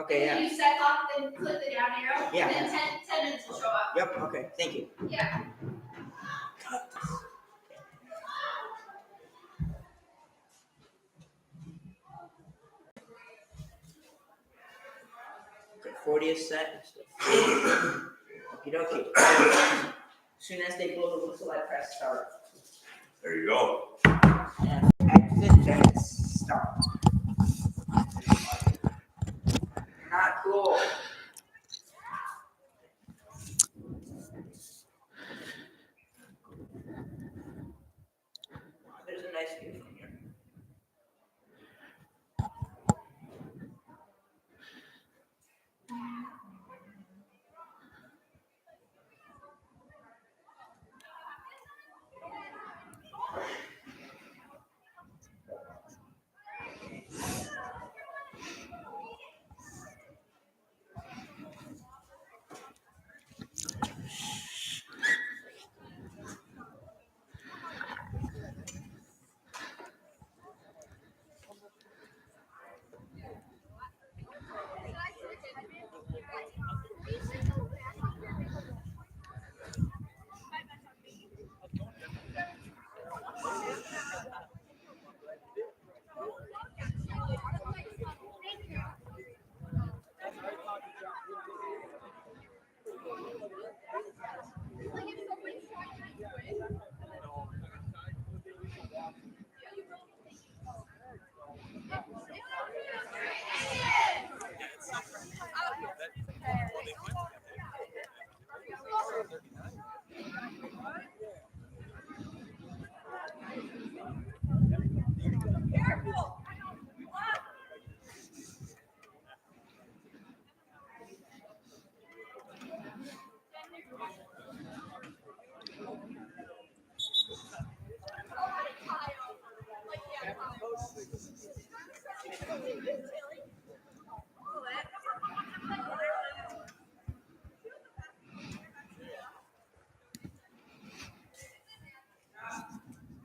Okay, yeah. You set off, then click the down arrow. Yeah. And then 10 minutes will show up. Yep, okay, thank you. Yeah. Okay, 40th set. Okie dokie. As soon as they blow the whistle, I press start. There you go. And exit, start. Not cool. There's a nice view from here.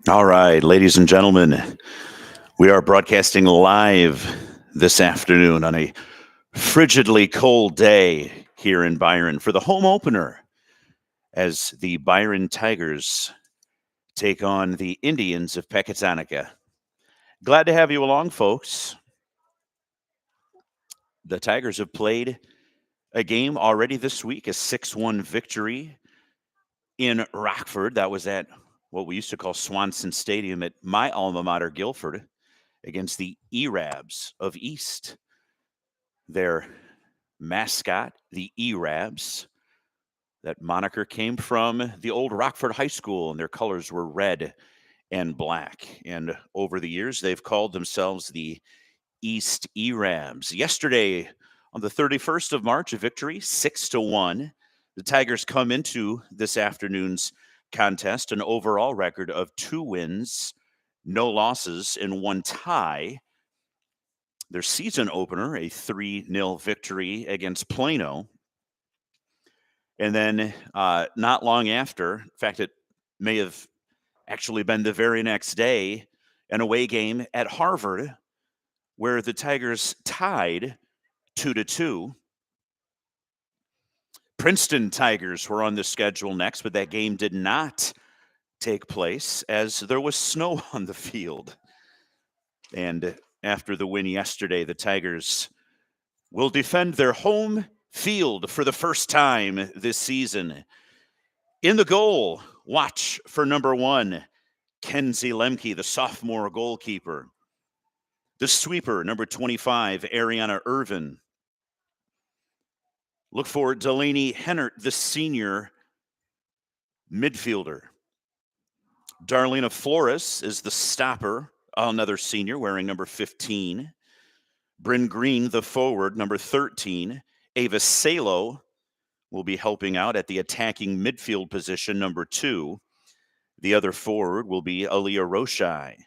All right, ladies and gentlemen, we are broadcasting live this afternoon on a frigidly cold day here in Byron for the home opener as the Byron Tigers take on the Indians of Pecatonica. Glad to have you along, folks. The Tigers have played a game already this week, a 6-1 victory in Rockford. That was at what we used to call Swanson Stadium at my alma mater, Guilford, against the E-Rabs of East. Their mascot, the E-Rabs, that moniker came from the old Rockford High School, and their colors were red and black. And over the years, they've called themselves the East E-Rabs. Yesterday, on the 31st of March, a victory, 6-1. The Tigers come into this afternoon's contest an overall record of 2 wins, no losses, and 1 tie. Their season opener, a 3-0 victory against Plano. And then not long after, in fact, it may have actually been the very next day, an away game at Harvard where the Tigers tied 2-2. Princeton Tigers were on the schedule next, but that game did not take place as there was snow on the field. And after the win yesterday, the Tigers will defend their home field for the first time this season. In the goal, watch for number 1, Kenzie Lemke, the sophomore goalkeeper. The sweeper, number 25, Ariana Irvin. Look for Delaney Hennert, the senior midfielder. Darlena Flores is the stopper, another senior, wearing number 15. Bryn Green, the forward, number 13. Ava Salo will be helping out at the attacking midfield position, number 2. The other forward will be Aaliyah Roshai,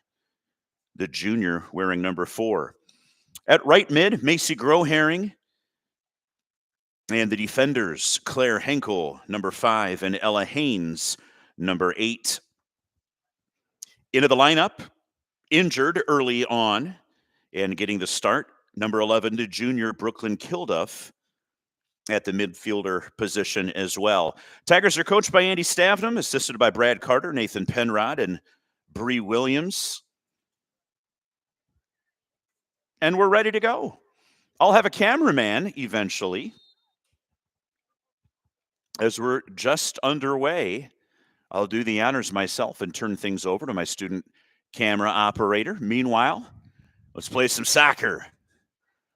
the junior, wearing number 4. At right mid, Macy Groharing. And the defenders, Claire Henkel, number 5, and Ella Haynes, number 8. Into the lineup, injured early on and getting the start, Number 11 to junior Brooklyn Kilduff at the midfielder position as well. Tigers are coached by Andy Stavenham, assisted by Brad Carter, Nathan Penrod, and Bree Williams. And we're ready to go. I'll have a cameraman eventually. As we're just underway, I'll do the honors myself and turn things over to my student camera operator. Meanwhile, let's play some soccer.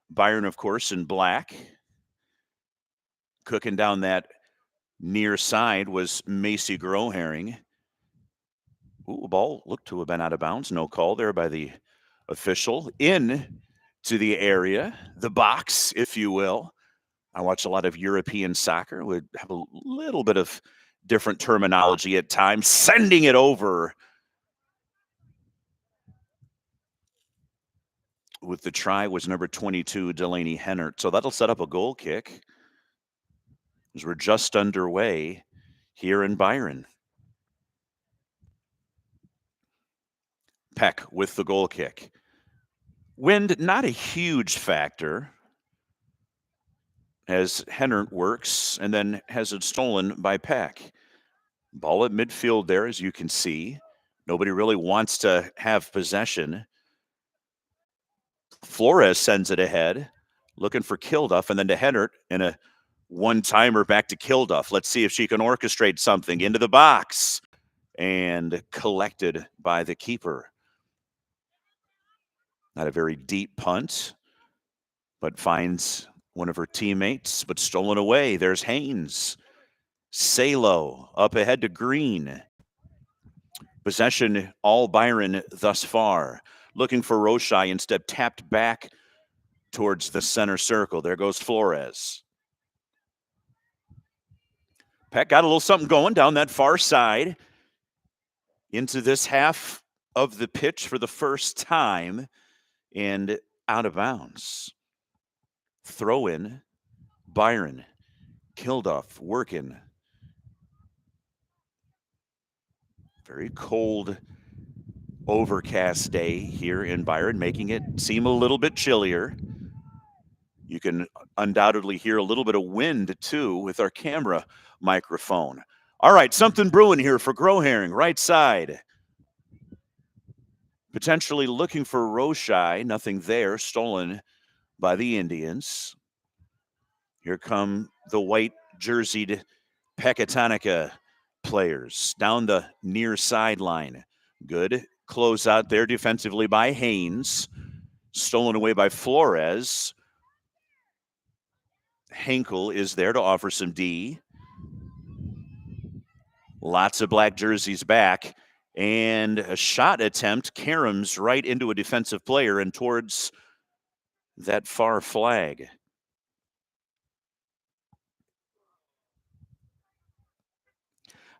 Byron, of course, in black. Cooking down that near side was Macy Groharing. Ooh, ball looked to have been out of bounds. No call there by the official. In to the area, the box, if you will. I watch a lot of European soccer. We have a little bit of different terminology at times. Sending it over with the try was number 22, Delaney Hennert. So that'll set up a goal kick as we're just underway here in Byron. Peck with the goal kick. Wind, not a huge factor as Hennert works and then has it stolen by Peck. Ball at midfield there, as you can see. Nobody really wants to have possession. Flores sends it ahead, looking for Kilduff, and then to Hennert and a one-timer back to Kilduff. Let's see if she can orchestrate something into the box and collected by the keeper. Not a very deep punt, but finds one of her teammates, but stolen away. There's Haynes. Salo up ahead to Green. Possession all Byron thus far. Looking for Roshai, instead tapped back towards the center circle. There goes Flores. Peck got a little something going down that far side into this half of the pitch for the first time and out of bounds. Throw in, Byron. Kilduff working. Very cold, overcast day here in Byron, making it seem a little bit chillier. You can undoubtedly hear a little bit of wind, too, with our camera microphone. All right, something brewing here for Groharing, right side. Potentially looking for Roshai. Nothing there, stolen by the Indians. Here come the white jerseyed Pecatonica players down the near sideline. Good close out there defensively by Haynes. Stolen away by Flores. Henkel is there to offer some D. Lots of black jerseys back. And a shot attempt. Karams right into a defensive player and towards that far flag.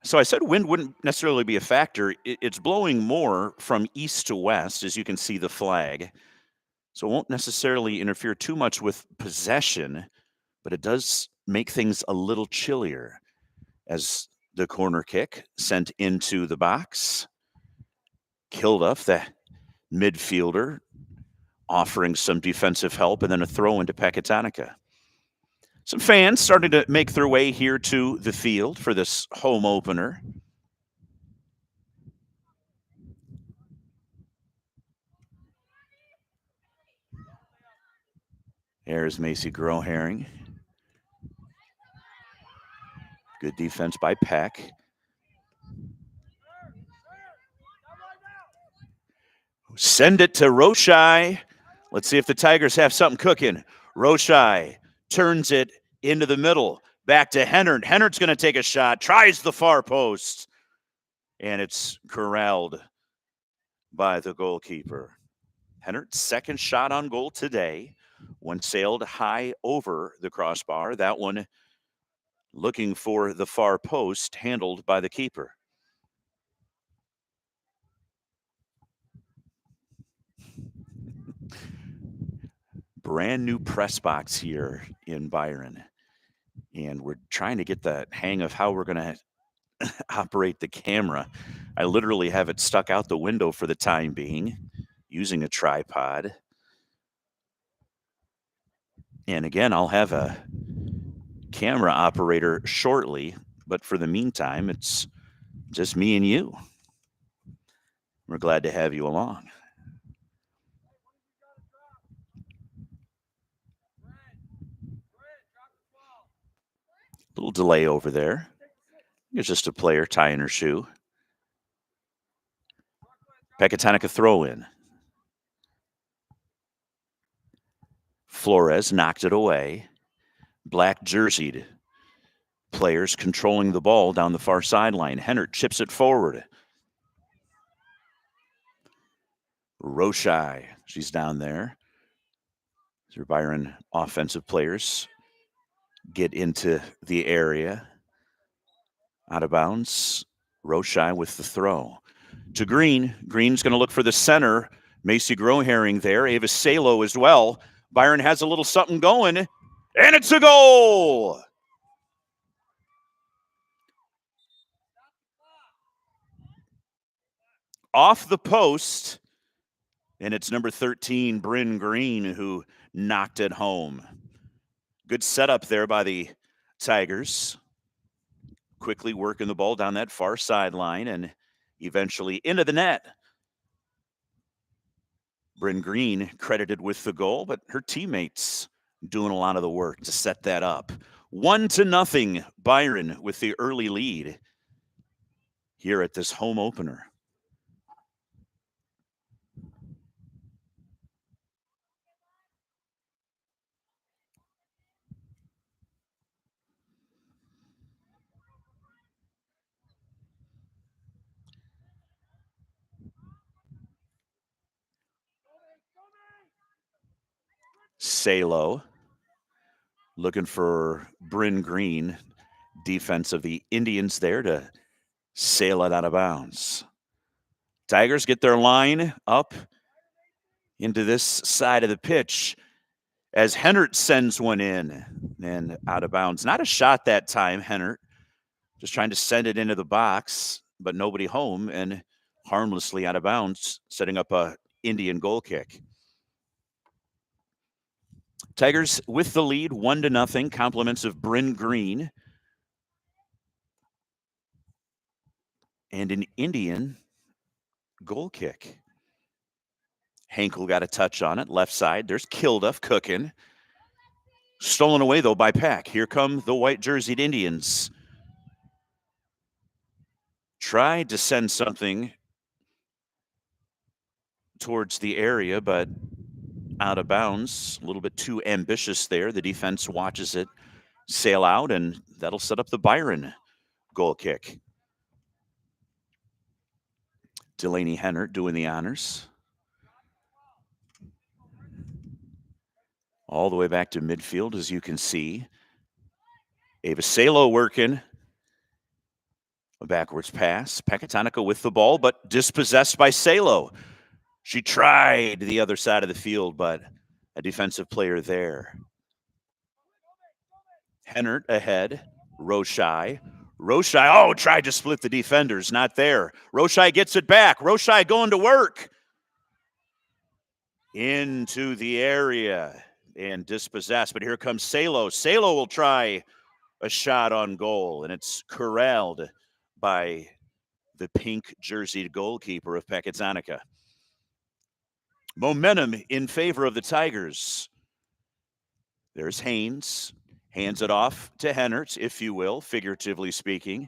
So I said wind wouldn't necessarily be a factor. It's blowing more from east to west, as you can see the flag. So it won't necessarily interfere too much with possession, but it does make things a little chillier as the corner kick sent into the box. Kilduff, the midfielder, offering some defensive help, and then a throw into Pecatonica. Some fans starting to make their way here to the field for this home opener. There's Macy Groharing. Good defense by Peck. Send it to Roshai. Let's see if the Tigers have something cooking. Roshai turns it into the middle. Back to Hennert. Hennert's going to take a shot. Tries the far post. And it's corralled by the goalkeeper. Hennert's second shot on goal today. One sailed high over the crossbar. That one looking for the far post, handled by the keeper. Brand new press box here in Byron. And we're trying to get the hang of how we're going to operate the camera. I literally have it stuck out the window for the time being, using a tripod. And again, I'll have a camera operator shortly, but for the meantime, it's just me and you. We're glad to have you along. Little delay over there. It's just a player tying her shoe. Pecatonica throw in. Flores knocked it away. Black jerseyed players controlling the ball down the far sideline. Hennert chips it forward. Roshai, she's down there. These are Byron offensive players get into the area. Out of bounds. Roshai with the throw. To Green. Green's going to look for the center. Macy Groherring there. Ava Salo as well. Byron has a little something going. And it's a goal! Off the post. And it's number 13, Bryn Green, who knocked it home. Good setup there by the Tigers. Quickly working the ball down that far sideline and eventually into the net. Bryn Green credited with the goal, but her teammates doing a lot of the work to set that up. 1-0, Byron with the early lead here at this home opener. Salo looking for Bryn Green, defense of the Indians there to sail it out of bounds. Tigers get their line up into this side of the pitch as Hennert sends one in and out of bounds. Not a shot that time, Hennert. Just trying to send it into the box, but nobody home and harmlessly out of bounds, setting up a Indian goal kick. Tigers with the lead, 1-0. Compliments of Bryn Green. And an Indian goal kick. Henkel got a touch on it, left side. There's Kilduff cooking. Stolen away, though, by Peck. Here come the white jerseyed Indians. Tried to send something towards the area, but out of bounds. A little bit too ambitious there. The defense watches it sail out, and that'll set up the Byron goal kick. Delaney Hennert doing the honors. All the way back to midfield, as you can see. Ava Salo working. A backwards pass. Pecatonica with the ball, but dispossessed by Salo. She tried the other side of the field, but a defensive player there. Hennert ahead. Roshai. Tried to split the defenders. Not there. Roshai gets it back. Roshai going to work. Into the area and dispossessed. But here comes Salo. Salo will try a shot on goal, and it's corralled by the pink jerseyed goalkeeper of Pecatonica. Momentum in favor of the Tigers. There's Haynes. Hands it off to Hennert, if you will, figuratively speaking.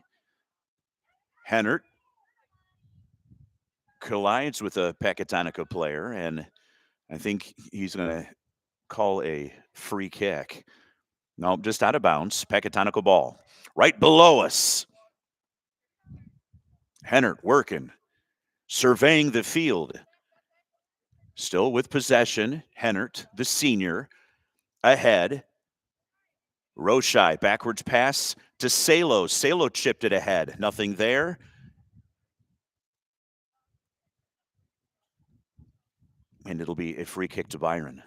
Hennert collides with a Pecatonica player, and I think he's going to call a free kick. No, just out of bounds. Pecatonica ball. Right below us. Hennert working. Surveying the field. Still with possession. Hennert, the senior, ahead. Roshai, backwards pass to Salo. Salo chipped it ahead. Nothing there. And it'll be a free kick to Byron.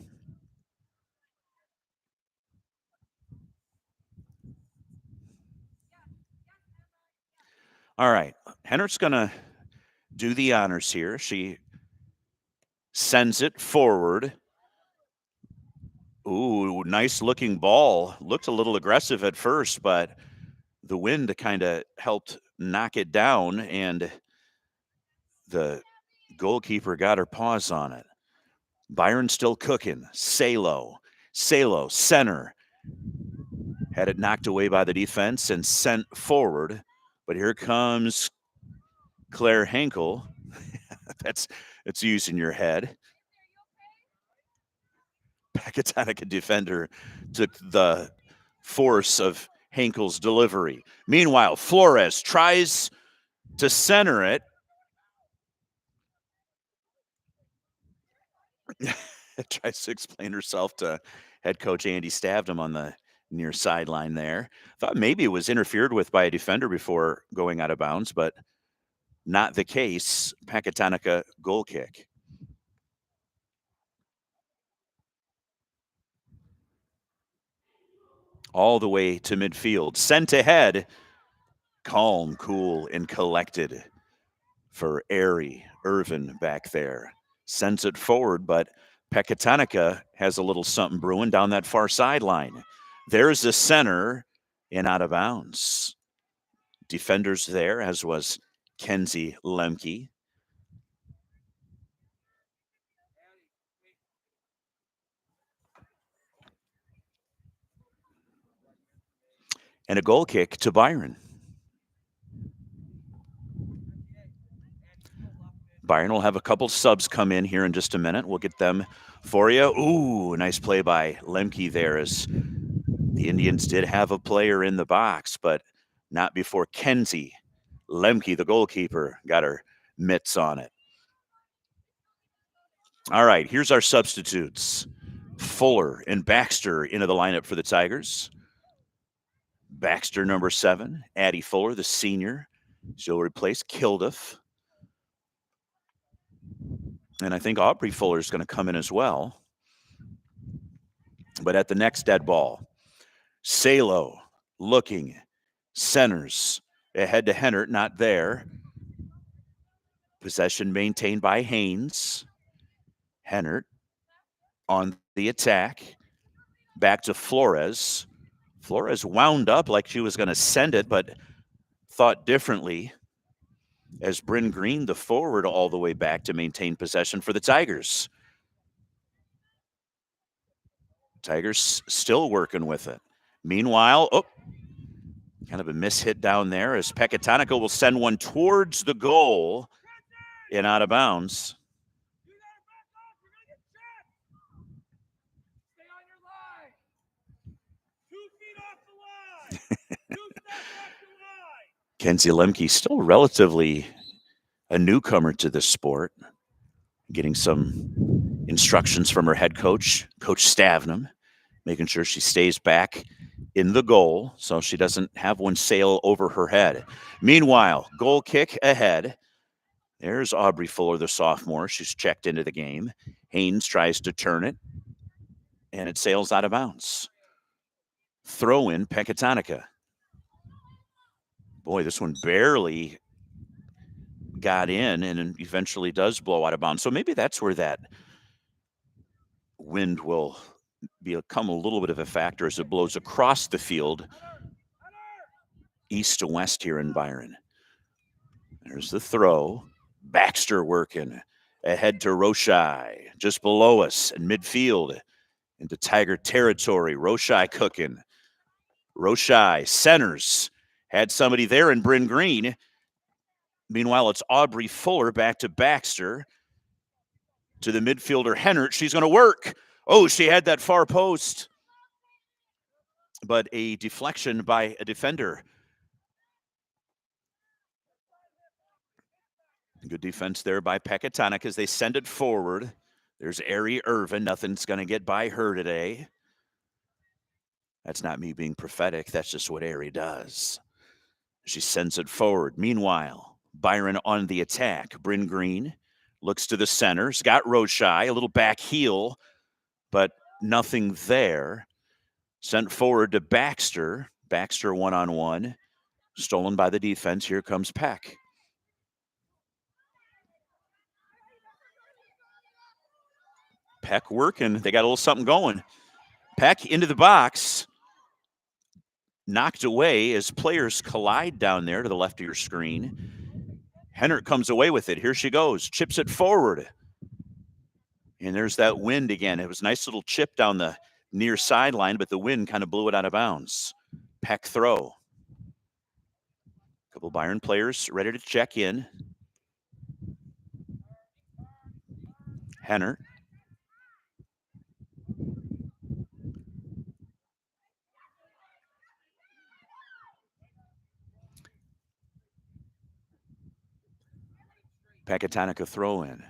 All right. Hennert's going to do the honors here. She sends it forward. Ooh, nice looking ball. Looked a little aggressive at first, but the wind kind of helped knock it down, and the goalkeeper got her paws on it. Byron still cooking. Salo, center. Had it knocked away by the defense and sent forward. But here comes Claire Henkel. That's using your head. Pecatonica defender took the force of Henkel's delivery. Meanwhile, Flores tries to center it. Tries to explain herself to head coach Andy Stavdom on the near sideline there. Thought maybe it was interfered with by a defender before going out of bounds, but not the case. Pecatonica goal kick. All the way to midfield. Sent ahead. Calm, cool, and collected for Airy Irvin back there. Sends it forward, but Pecatonica has a little something brewing down that far sideline. There's the center and out of bounds. Defenders there, as was Kenzie Lemke. And a goal kick to Byron. Byron will have a couple subs come in here in just a minute. We'll get them for you. Ooh, nice play by Lemke there, as the Indians did have a player in the box, but not before Kenzie Lemke, the goalkeeper, got her mitts on it. All right, here's our substitutes. Fuller and Baxter into the lineup for the Tigers. Baxter, number 7. Addie Fuller, the senior. She'll replace Kilduff. And I think Aubrey Fuller is going to come in as well. But at the next dead ball, Salo looking, centers, ahead to Hennert, not there. Possession maintained by Haynes. Hennert on the attack. Back to Flores. Flores wound up like she was going to send it, but thought differently, as Bryn Green, the forward, all the way back to maintain possession for the Tigers. Tigers still working with it. Meanwhile, kind of a mishit down there, as Pecatonica will send one towards the goal and out of bounds. Kenzie Lemke, still relatively a newcomer to this sport, getting some instructions from her head coach, Coach Stavnum, making sure she stays back in the goal so she doesn't have one sail over her head. Meanwhile, goal kick ahead. There's Aubrey Fuller, the sophomore. She's checked into the game. Haynes tries to turn it, and it sails out of bounds. Throw in Pecatonica. Boy, this one barely got in and eventually does blow out of bounds. So maybe that's where that wind will become a little bit of a factor as it blows across the field, east to west here in Byron. There's the throw. Baxter working ahead to Roshai, just below us in midfield into Tiger territory. Roshai cooking. Roshai centers. Had somebody there in Bryn Green. Meanwhile, it's Aubrey Fuller back to Baxter. To the midfielder, Hennert. She's going to work. Oh, she had that far post. But a deflection by a defender. Good defense there by Pecatonica as they send it forward. There's Ari Irvin. Nothing's going to get by her today. That's not me being prophetic. That's just what Ari does. She sends it forward. Meanwhile, Byron on the attack. Bryn Green looks to the center. He's got Roshai, a little back heel, but nothing there. Sent forward to Baxter. Baxter one-on-one. Stolen by the defense. Here comes Peck. Peck working. They got a little something going. Peck into the box. Knocked away as players collide down there to the left of your screen. Henert comes away with it. Here she goes. Chips it forward. And there's that wind again. It was a nice little chip down the near sideline, but the wind kind of blew it out of bounds. Peck throw. A couple Byron players ready to check in. Henert. Pecatonica throw in.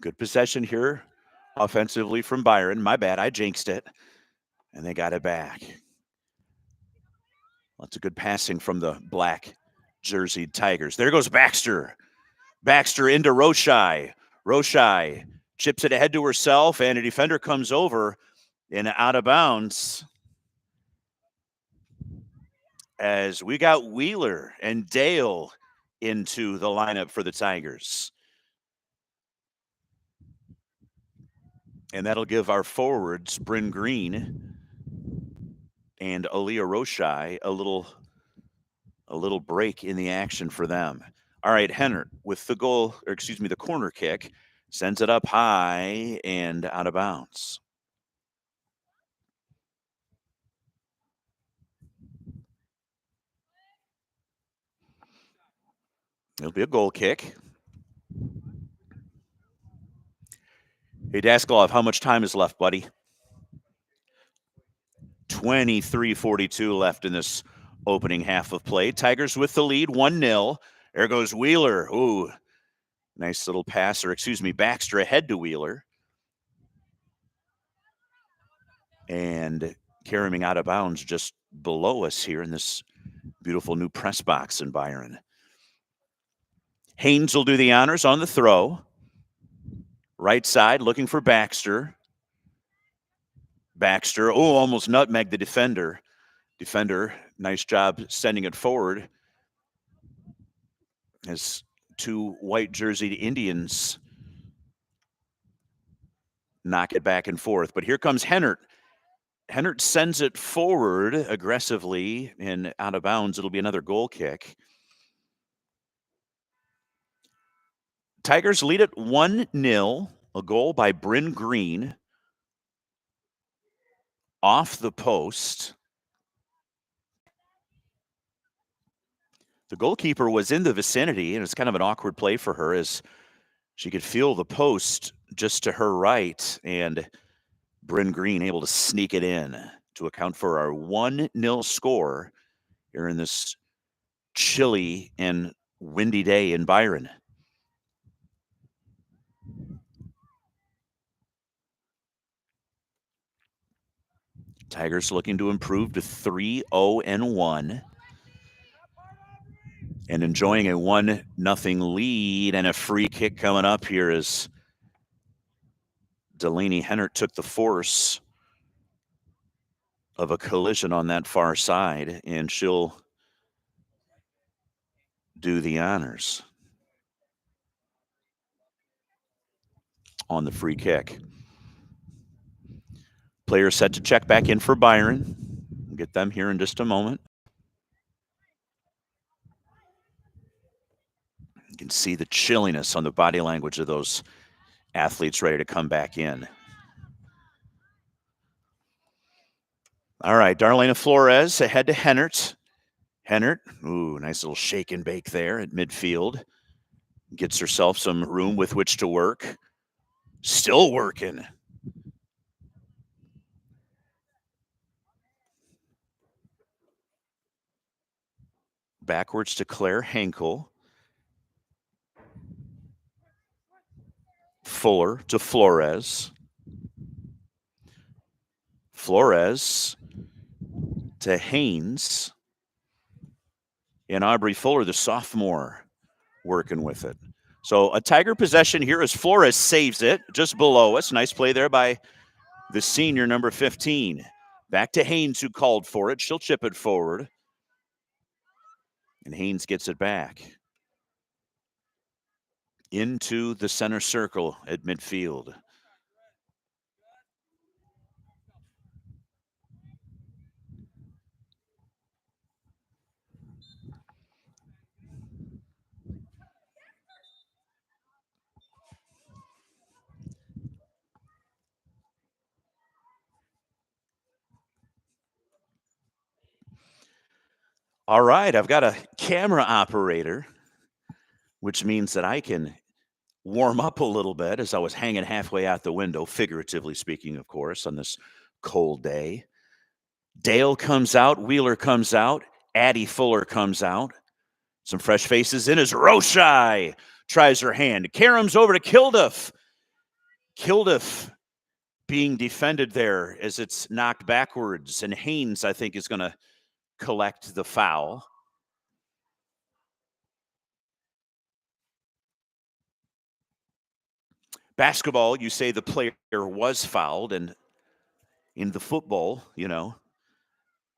Good possession here offensively from Byron. My bad, I jinxed it. And they got it back. Lots of good passing from the black jerseyed Tigers. There goes Baxter. Baxter into Roshai. Roshai chips it ahead to herself, and a defender comes over and out of bounds. As we got Wheeler and Dale into the lineup for the Tigers. And that'll give our forwards, Bryn Green and Aaliyah Roshai, a little break in the action for them. All right, Henert with the goal, or excuse me, the corner kick, sends it up high and out of bounds. It'll be a goal kick. Hey, Daskalov, how much time is left, buddy? 23:42 left in this opening half of play. Tigers with the lead, 1-0. There goes Wheeler. Ooh, nice little pass, or excuse me, Baxter ahead to Wheeler. And carrying out of bounds just below us here in this beautiful new press box in Byron. Haynes will do the honors on the throw. Right side looking for Baxter. Baxter, almost nutmegged the defender. Defender, nice job sending it forward. As two white jerseyed Indians knock it back and forth. But here comes Henert. Henert sends it forward aggressively and out of bounds. It'll be another goal kick. Tigers lead at 1-0. A goal by Bryn Green. Off the post. The goalkeeper was in the vicinity, and it's kind of an awkward play for her as she could feel the post just to her right, and Bryn Green able to sneak it in to account for our 1-0 score here in this chilly and windy day in Byron. Tigers looking to improve to 3-0-1 and enjoying a 1-0 lead, and a free kick coming up here as Delaney Henert took the force of a collision on that far side, and she'll do the honors on the free kick. Players set to check back in for Byron. We'll get them here in just a moment. You can see the chilliness on the body language of those athletes ready to come back in. All right, Darlena Flores ahead to Henert. Henert, ooh, nice little shake and bake there at midfield. Gets herself some room with which to work. Still working. Backwards to Claire Henkel. Fuller to Flores. Flores to Haynes. And Aubrey Fuller, the sophomore, working with it. So a Tiger possession here as Flores saves it just below us. Nice play there by the senior, number 15. Back to Haynes, who called for it. She'll chip it forward. And Haynes gets it back into the center circle at midfield. All right, I've got a camera operator, which means that I can warm up a little bit as I was hanging halfway out the window, figuratively speaking, of course, on this cold day. Dale comes out, Wheeler comes out, Addie Fuller comes out. Some fresh faces in as Roshai tries her hand. Karam's over to Kilduff. Kilduff being defended there as it's knocked backwards, and Haynes, I think, is going to collect the foul. Basketball, you say the player was fouled, and in the football, you know,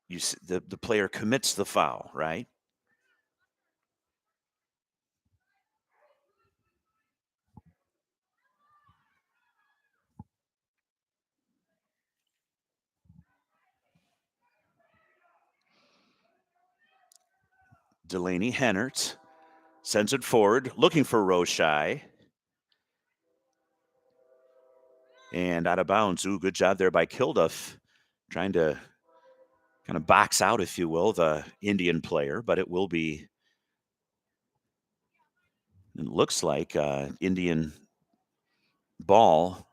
the player commits the foul, right? Delaney Hennert sends it forward, looking for Roshai. And out of bounds. Ooh, good job there by Kilduff, trying to kind of box out, if you will, the Indian player, but it will be, it looks like Indian ball,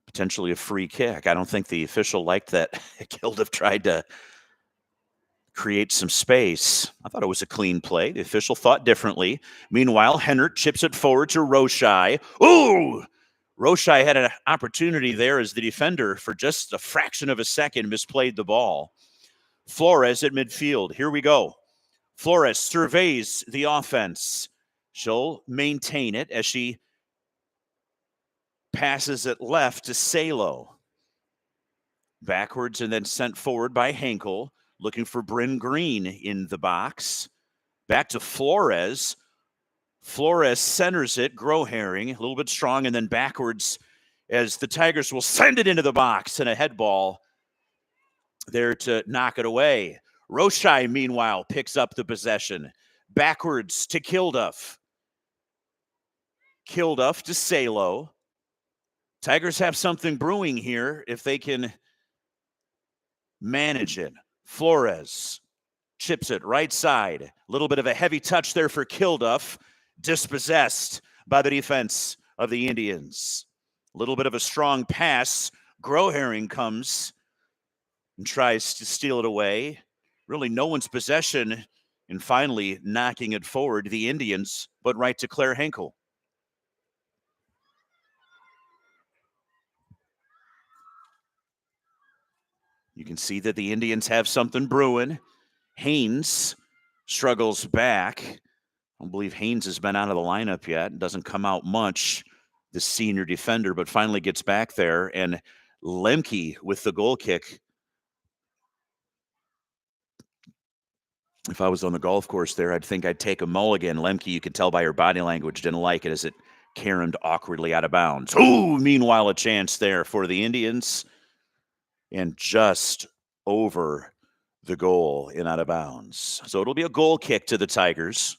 potentially a free kick. I don't think the official liked that Kilduff tried to create some space. I thought it was a clean play. The official thought differently. Meanwhile, Hennert chips it forward to Roshai. Ooh! Roshai had an opportunity there as the defender for just a fraction of a second misplayed the ball. Flores at midfield. Here we go. Flores surveys the offense. She'll maintain it as she passes it left to Salo. Backwards and then sent forward by Henkel, looking for Bryn Green in the box. Back to Flores. Flores centers it, Grow-Herring, a little bit strong, and then backwards as the Tigers will send it into the box, and a head ball there to knock it away. Roshai, meanwhile, picks up the possession. Backwards to Kilduff. Kilduff to Salo. Tigers have something brewing here if they can manage it. Flores chips it right side. A little bit of a heavy touch there for Kilduff. Dispossessed by the defense of the Indians. A little bit of a strong pass. Grow-Herring comes and tries to steal it away. Really no one's possession, and finally knocking it forward, the Indians, but right to Claire Henkel. You can see that the Indians have something brewing. Haynes struggles back. I don't believe Haynes has been out of the lineup yet. Doesn't come out much, the senior defender, but finally gets back there. And Lemke with the goal kick. If I was on the golf course there, I'd think I'd take a mulligan. Lemke, you could tell by her body language, didn't like it as it caromed awkwardly out of bounds. Ooh, meanwhile, a chance there for the Indians. And just over the goal and out of bounds. So it'll be a goal kick to the Tigers.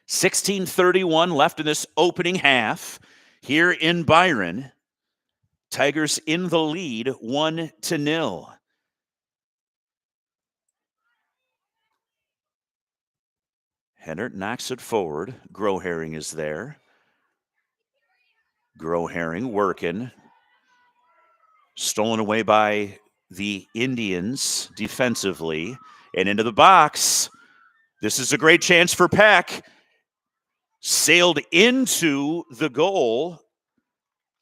16:31 left in this opening half here in Byron. Tigers in the lead, 1-0. Hennert knocks it forward. Grow-Herring is there. Grow-Herring working. Stolen away by the Indians defensively. And into the box. This is a great chance for Peck. Sailed into the goal,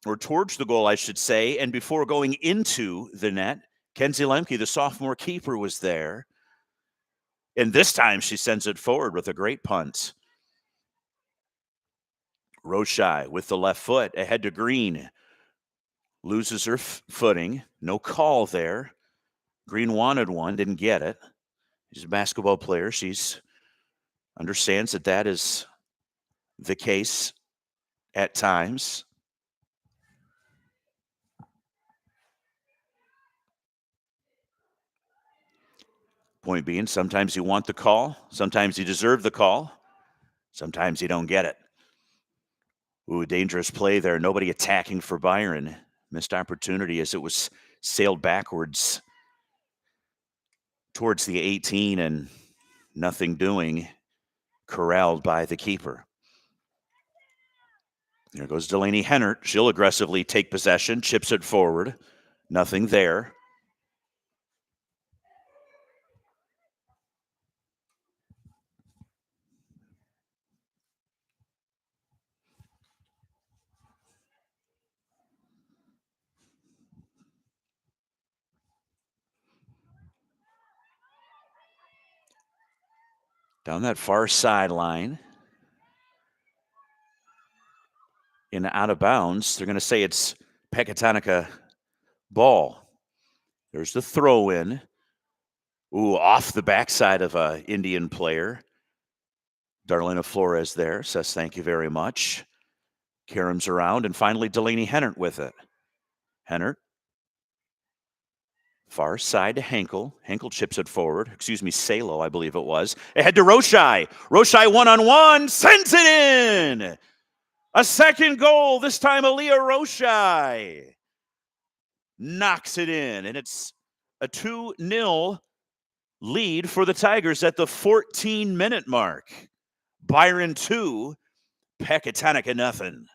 or towards the goal, I should say, and before going into the net, Kenzie Lemke, the sophomore keeper, was there. And this time she sends it forward with a great punt. Roshai with the left foot ahead to Green. loses her footing. No call there. Green wanted one, didn't get it. She's a basketball player. She's understands that is the case at times. Point being, sometimes you want the call, sometimes you deserve the call, sometimes you don't get it. Ooh, dangerous play there. Nobody attacking for Byron. Missed opportunity as it was sailed backwards towards the 18 and nothing doing. Corralled by the keeper. There goes Delaney Hennert. She'll aggressively take possession, chips it forward. Nothing there. Down that far sideline. In out of bounds. They're going to say it's Pecatonica ball. There's the throw in. Ooh, off the backside of a Indian player. Darlena Flores there says thank you very much. Karam's around, and finally Delaney Hennert with it. Hennert. Far side to Henkel. Henkel chips it forward. Salo, I believe it was. Ahead to Roshai. Roshai one-on-one. Sends it in. A second goal. This time Aaliyah Roshai knocks it in. And it's a 2-0 lead for the Tigers at the 14-minute mark. Byron 2, Pecatonica nothing.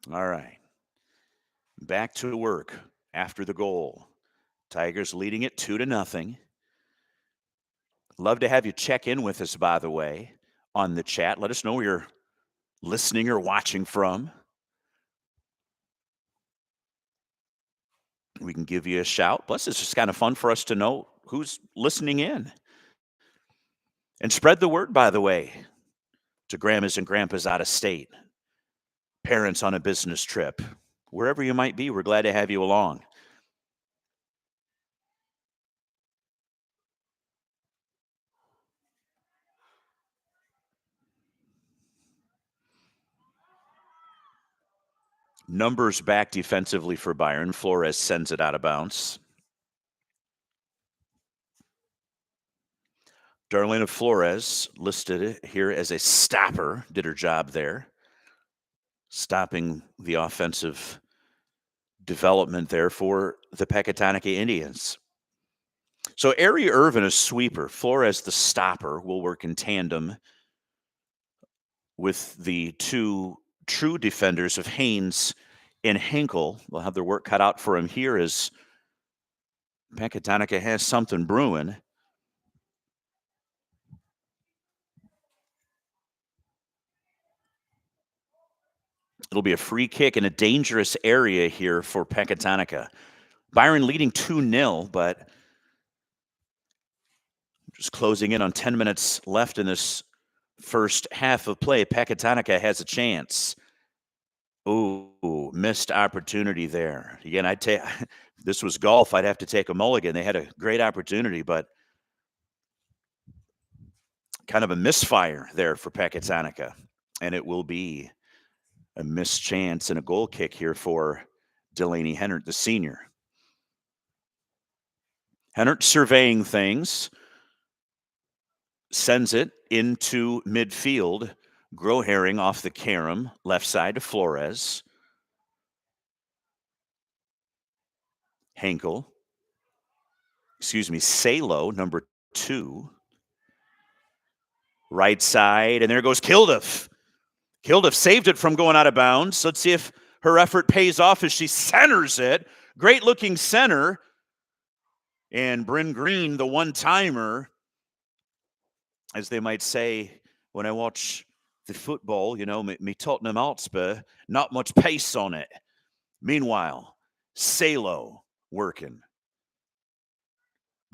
All right. Back to work after the goal. Tigers leading it 2-0. Love to have you check in with us, by the way, on the chat. Let us know where you're listening or watching from. We can give you a shout. Plus, it's just kind of fun for us to know who's listening in. And spread the word, by the way, to grandmas and grandpas out of state, parents on a business trip. Wherever you might be, we're glad to have you along. Numbers back defensively for Byron. Flores sends it out of bounds. Darlena Flores listed here as a stopper. Did her job there. Stopping the offensive development there for the Pecatonica Indians. So Ari Irvin is sweeper. Flores, the stopper, will work in tandem with the two true defenders of Haynes and Henkel. They'll have their work cut out for him here as Pecatonica has something brewing. It'll be a free kick in a dangerous area here for Pecatonica. Byron leading 2-0, but just closing in on 10 minutes left in this first half of play. Pecatonica has a chance. Ooh, missed opportunity there. Again, this was golf. I'd have to take a mulligan. They had a great opportunity, but kind of a misfire there for Pecatonica. And it will be a missed chance and a goal kick here for Delaney Hennert, the senior. Hennert surveying things. Sends it into midfield. Groherring off the carom. Left side to Flores. Henkel. Salo, number 2. Right side, and there goes Kilduff. Kilduff saved it from going out of bounds. Let's see if her effort pays off as she centers it. Great looking center. And Bryn Green, the one-timer, as they might say when I watch the football, me Tottenham Hotspur, not much pace on it. Meanwhile, Salo working.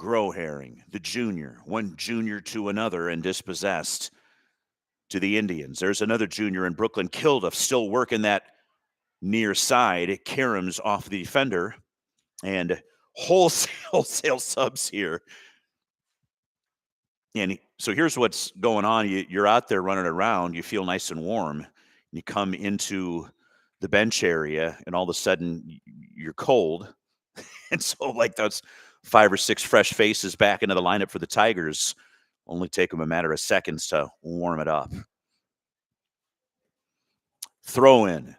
Grow-Herring, the junior, one junior to another and dispossessed to the Indians. There's another junior in Brooklyn. Kilduff still working that near side. Karam's off the defender. And wholesale subs here. And so here's what's going on. You're out there running around. You feel nice and warm. You come into the bench area, and all of a sudden you're cold. And so, like, those 5 or 6 fresh faces back into the lineup for the Tigers only take them a matter of seconds to warm it up. Throw in.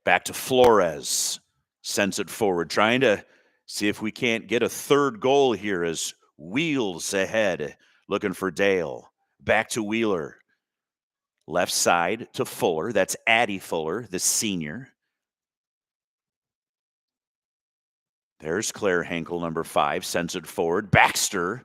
Back to Flores. Sends it forward. Trying to see if we can't get a third goal here as Wheels ahead. Looking for Dale. Back to Wheeler. Left side to Fuller. That's Addie Fuller, the senior. There's Claire Henkel, number 5. Sends it forward. Baxter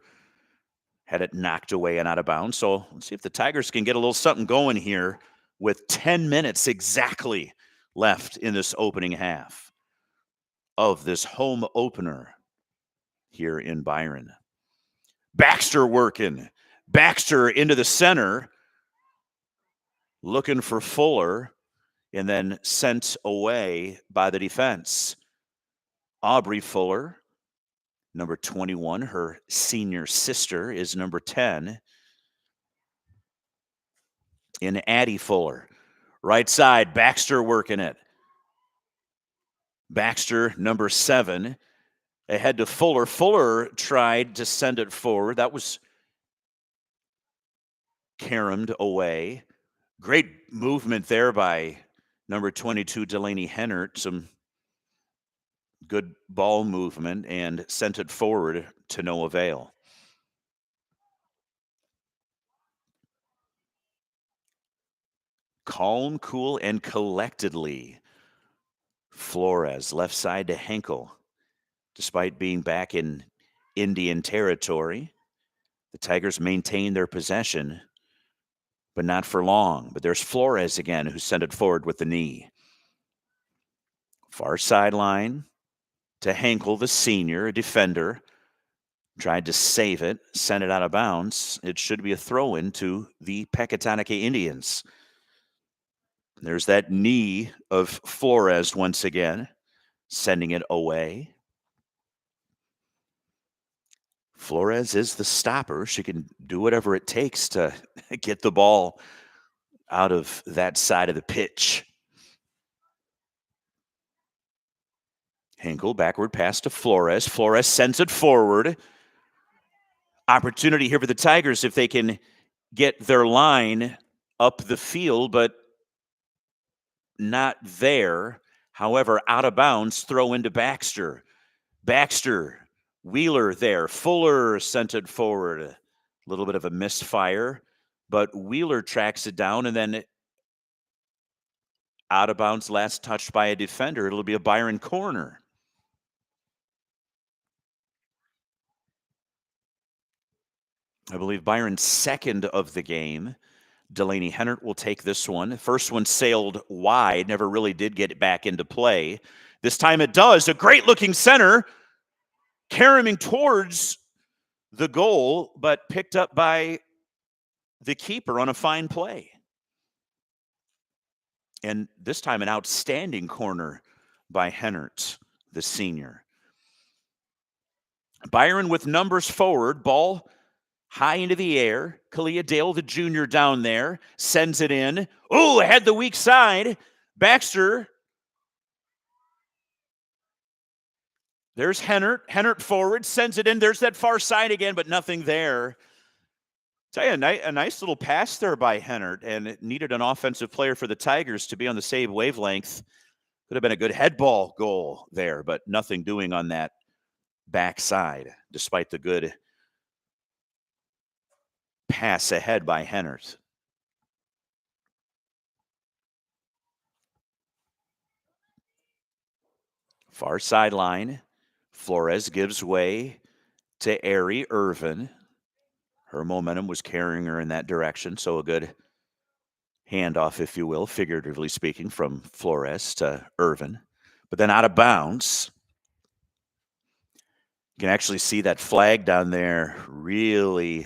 had it knocked away and out of bounds. So let's see if the Tigers can get a little something going here with 10 minutes exactly left in this opening half of this home opener here in Byron. Baxter working. Baxter into the center. Looking for Fuller. And then sent away by the defense. Aubrey Fuller, number 21. Her senior sister is number 10. In Addie Fuller. Right side, Baxter working it. Baxter, number 7. Ahead to Fuller. Fuller tried to send it forward. That was caromed away. Great movement there by number 22, Delaney Hennert. Some good ball movement and sent it forward to no avail. Calm, cool, and collectedly. Flores, left side to Henkel. Despite being back in Indian territory, the Tigers maintain their possession, but not for long. But there's Flores again, who sent it forward with the knee. Far sideline to Henkel, the senior, a defender. Tried to save it, sent it out of bounds. It should be a throw-in to the Pecatonica Indians. There's that knee of Flores once again, sending it away. Flores is the stopper. She can do whatever it takes to get the ball out of that side of the pitch. Henkel, backward pass to Flores. Flores sends it forward. Opportunity here for the Tigers if they can get their line up the field, but not there. However, out of bounds, throw into Baxter. Baxter, Wheeler there. Fuller sent it forward. A little bit of a misfire, but Wheeler tracks it down, and then out of bounds, last touched by a defender. It'll be a Byron corner. I believe Byron's second of the game. Delaney Hennert will take this one. First one sailed wide, never really did get it back into play. This time it does. A great-looking center, caroming towards the goal, but picked up by the keeper on a fine play. And this time an outstanding corner by Hennert, the senior. Byron with numbers forward, ball high into the air. Kalia Dale, the junior, down there, sends it in. Oh, had the weak side. Baxter. There's Hennert. Hennert forward, sends it in. There's that far side again, but nothing there. Tell you, a nice little pass there by Hennert, and it needed an offensive player for the Tigers to be on the same wavelength. Could have been a good head ball goal there, but nothing doing on that backside, despite the good pass ahead by Hennert. Far sideline. Flores gives way to Ari Irvin. Her momentum was carrying her in that direction, so a good handoff, if you will, figuratively speaking, from Flores to Irvin. But then out of bounds. You can actually see that flag down there really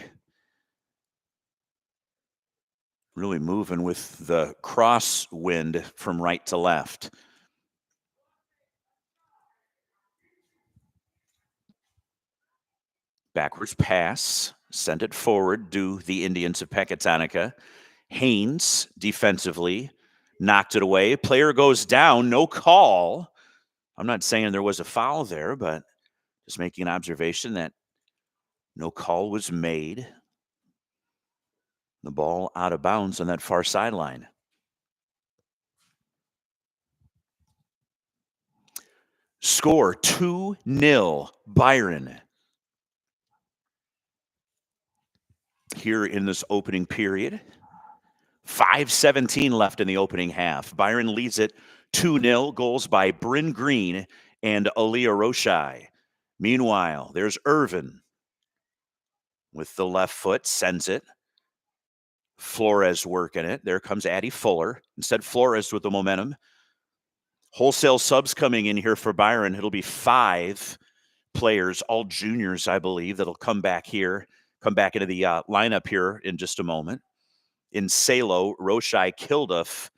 moving with the crosswind from right to left. Backwards pass, send it forward, do the Indians of Pecatonica. Haynes defensively knocked it away. Player goes down, no call. I'm not saying there was a foul there, but just making an observation that no call was made. The ball out of bounds on that far sideline. Score 2-0 Byron. Here in this opening period. 5:17 left in the opening half. Byron leads it 2-0. Goals by Bryn Green and Aaliyah Roshai. Meanwhile, there's Irvin with the left foot, sends it. Flores working it. There comes Addie Fuller. Instead, Flores with the momentum. Wholesale subs coming in here for Byron. It'll be 5 players, all juniors, I believe, that'll come back into the lineup here in just a moment. In Salo, Roshai, Kilduff,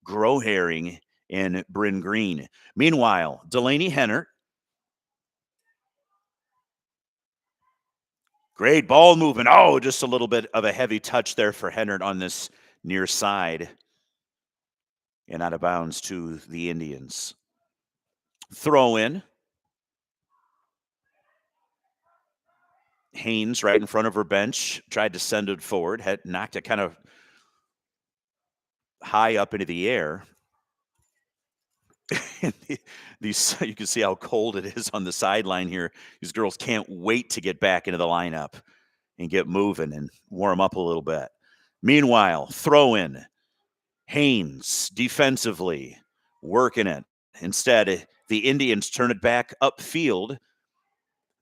Groherring, and Bryn Green. Meanwhile, Delaney Hennert. Great ball movement. Oh, just a little bit of a heavy touch there for Hennert on this near side. And out of bounds to the Indians. Throw in. Haynes right in front of her bench. Tried to send it forward. Had knocked it kind of high up into the air. These, you can see how cold it is on the sideline here. These girls can't wait to get back into the lineup and get moving and warm up a little bit. Meanwhile, throw in. Haynes defensively working it. Instead, the Indians turn it back upfield.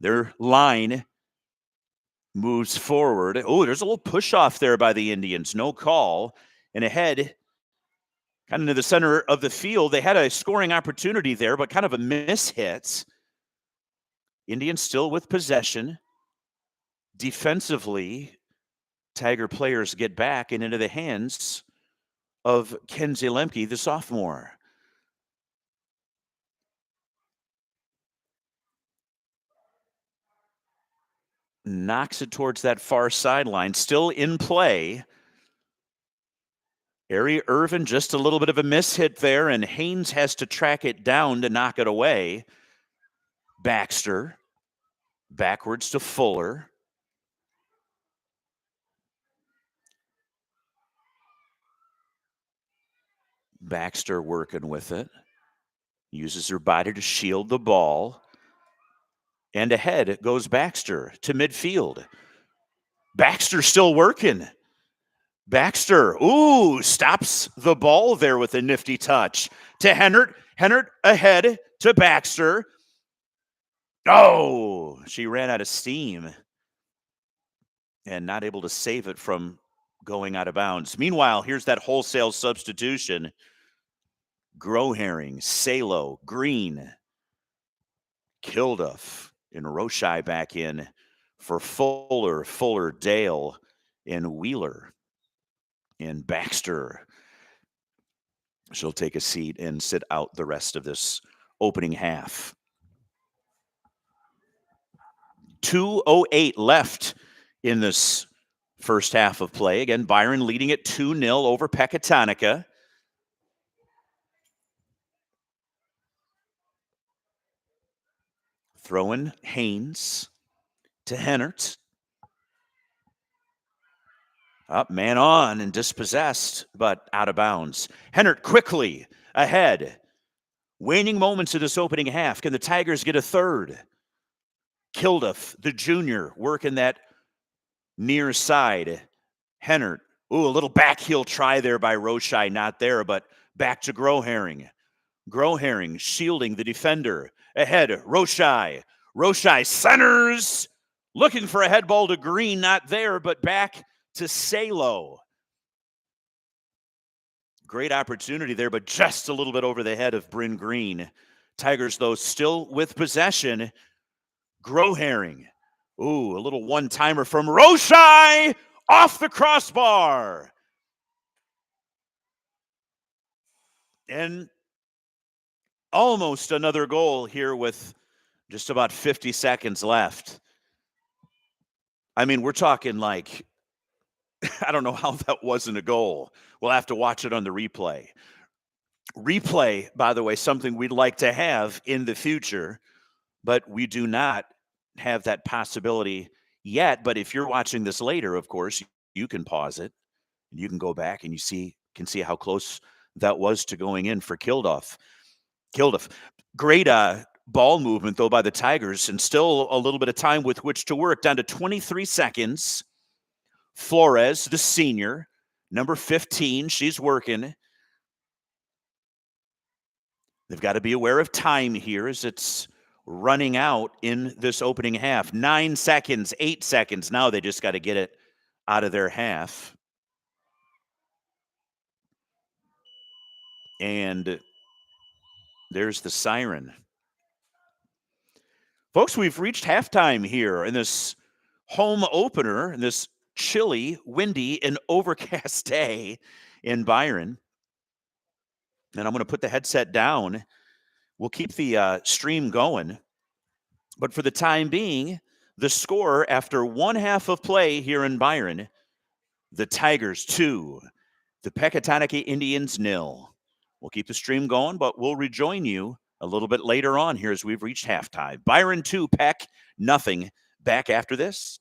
Their line moves forward. Oh, there's a little push off there by the Indians. No call. And ahead, kind of into the center of the field. They had a scoring opportunity there, but kind of a miss-hit. Indians still with possession. Defensively, Tiger players get back and into the hands of Kenzie Lemke, the sophomore. Knocks it towards that far sideline. Still in play. Ari Irvin, just a little bit of a miss-hit there, and Haynes has to track it down to knock it away. Baxter, backwards to Fuller. Baxter working with it. Uses her body to shield the ball. And ahead goes Baxter to midfield. Baxter still working. Baxter, stops the ball there with a nifty touch. To Hennert. Hennert ahead to Baxter. Oh, she ran out of steam and not able to save it from going out of bounds. Meanwhile, here's that wholesale substitution. Groherring, Salo, Green, Kilduff, and Roshai back in for Fuller, Dale, and Wheeler. And Baxter, she'll take a seat and sit out the rest of this opening half. 2:08 left in this first half of play. Again, Byron leading it 2-0 over Pecatonica. Throwing Haynes to Hennert. Up, man on and dispossessed, but out of bounds. Hennert quickly ahead. Waning moments of this opening half. Can the Tigers get a third? Kilduff, the junior, working that near side. Hennert. A little back heel try there by Roshai. Not there, but back to Groherring. Groherring shielding the defender. Ahead, Roshai. Roshai centers. Looking for a head ball to Green. Not there, but back to Salo. Great opportunity there, but just a little bit over the head of Bryn Green. Tigers, though, still with possession. Grow-Herring. Ooh, a little one-timer from Roshai off the crossbar. And almost another goal here with just about 50 seconds left. I mean, we're talking like, I don't know how that wasn't a goal. We'll have to watch it on the replay. Replay, by the way, something we'd like to have in the future, but we do not have that possibility yet. But if you're watching this later, of course, you can pause it and you can go back and you can see how close that was to going in for Kilduff. Great ball movement, though, by the Tigers, and still a little bit of time with which to work. Down to 23 seconds. Flores, the senior, number 15, she's working. They've got to be aware of time here as it's running out in this opening half. 9 seconds, 8 seconds. Now they just got to get it out of their half. And there's the siren. Folks, we've reached halftime here in this home opener, in this chilly, windy, and overcast day in Byron. And I'm going to put the headset down. We'll keep the stream going. But for the time being, the score after one half of play here in Byron, the Tigers 2, the Pecatonica Indians 0. We'll keep the stream going, but we'll rejoin you a little bit later on here as we've reached halftime. Byron 2, Peck nothing. Back after this.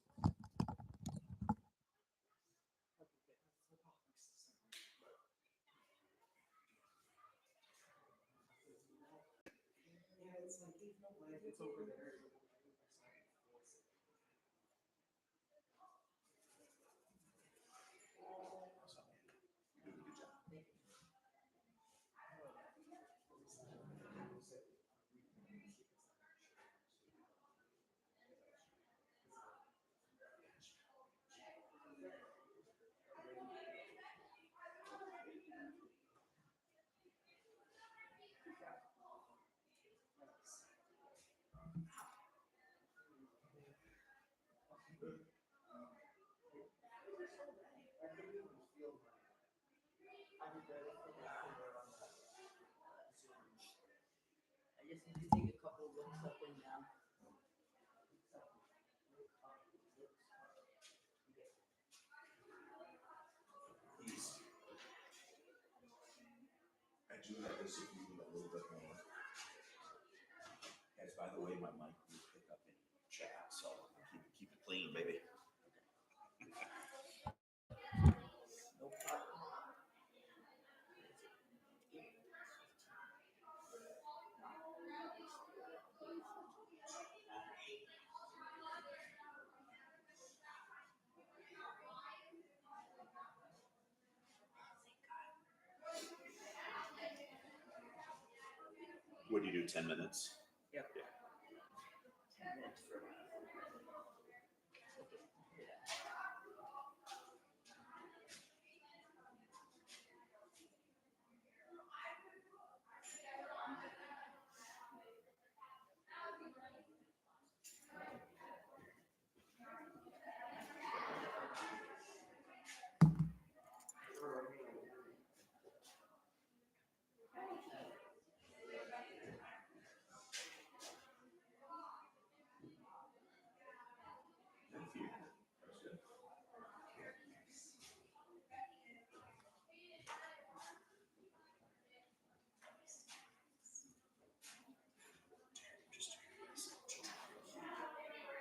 I just need to take a couple looks up and down. I do have this if you need a little bit more. As by the way, my mic will pick up in chat, so keep it clean, baby. No problem. What do you do, 10 minutes? Yep. 10 minutes for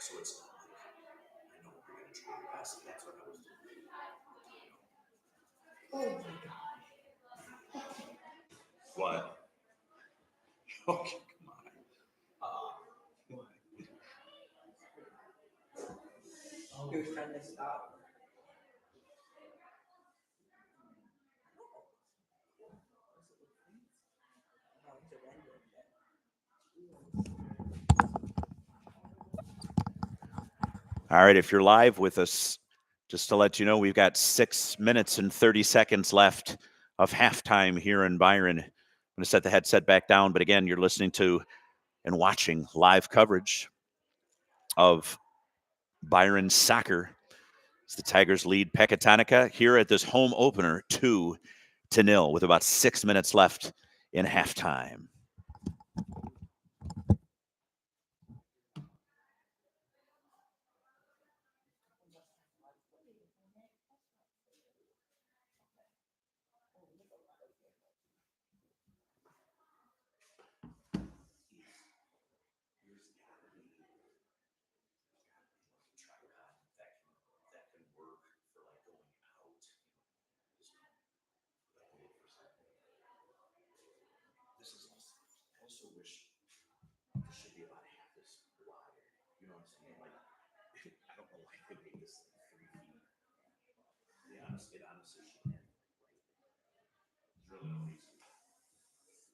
So it's not like I know we're going to try to pass it. That's what I was doing. Oh my God. What? Okay, come on. He was trying to stop. All right, if you're live with us, just to let you know, we've got 6 minutes and 30 seconds left of halftime here in Byron. I'm going to set the headset back down, but again, you're listening to and watching live coverage of Byron soccer. As the Tigers lead Pecatonica here at this home opener 2-0 with about 6 minutes left in halftime.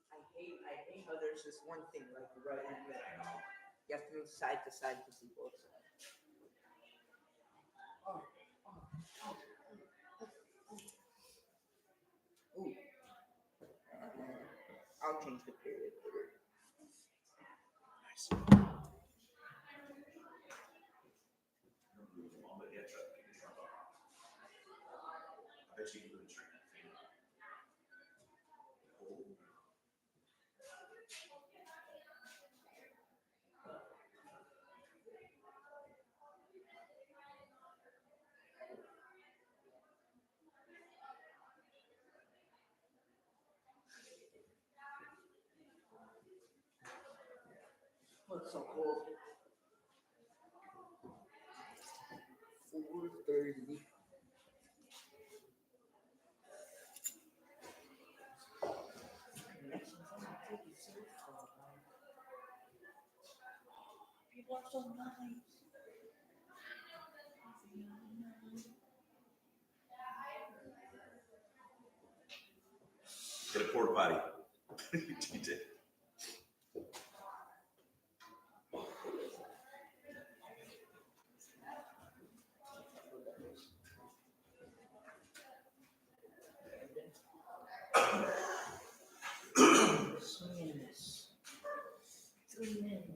I hate how there's this one thing like right in the middle. You have to move side to side to see both sides. Ooh. I'll change the period. Oh, it's so cold. 4:30. People are so nice. Get a porta potty. You did. Swinging this. 3 minutes.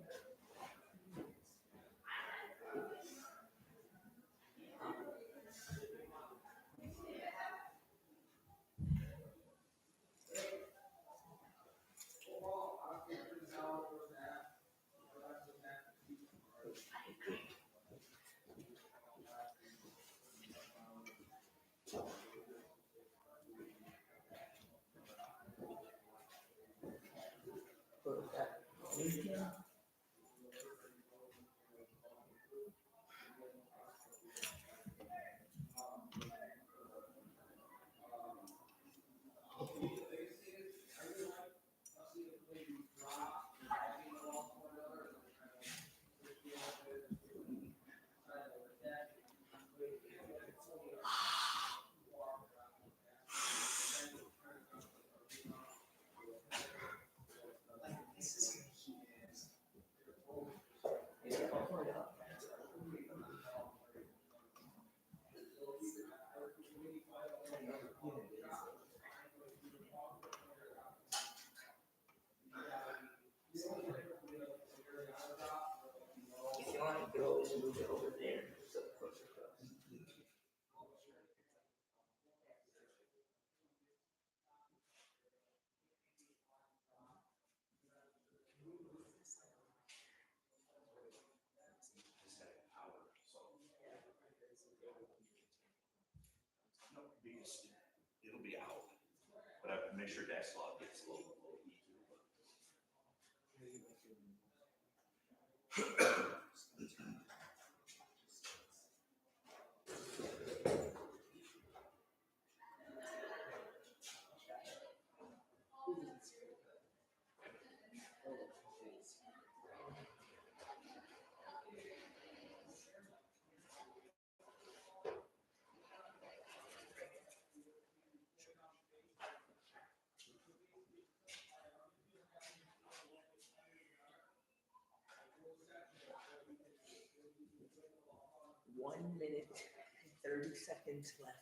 If you want, you could always move it over there. So closer to us. It'll be out. But I make sure dash log gets a little heat. One minute, 30 seconds left.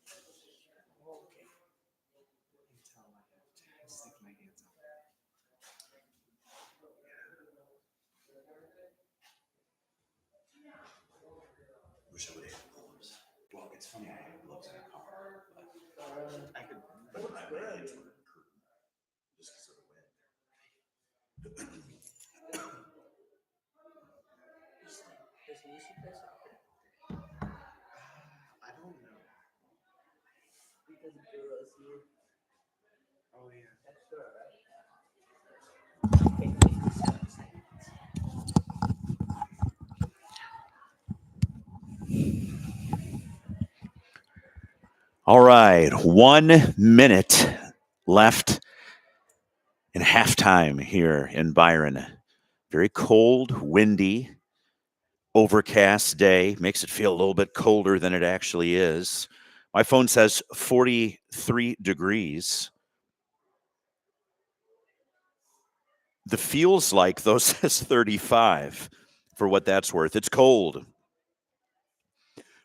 Okay. Until I have to stick my hands up. Wish I would have gloves. Well, it's funny, I have gloves in a car, but I could. put my hands were curtain just because of the wind. Does Lucy play soccer? I don't know. Because girls here. Oh yeah. That's good, right? Okay, 57 seconds. All right, 1 minute left in halftime here in Byron. Very cold, windy, overcast day. Makes it feel a little bit colder than it actually is. My phone says 43 degrees. The feels like, though, says 35 for what that's worth. It's cold.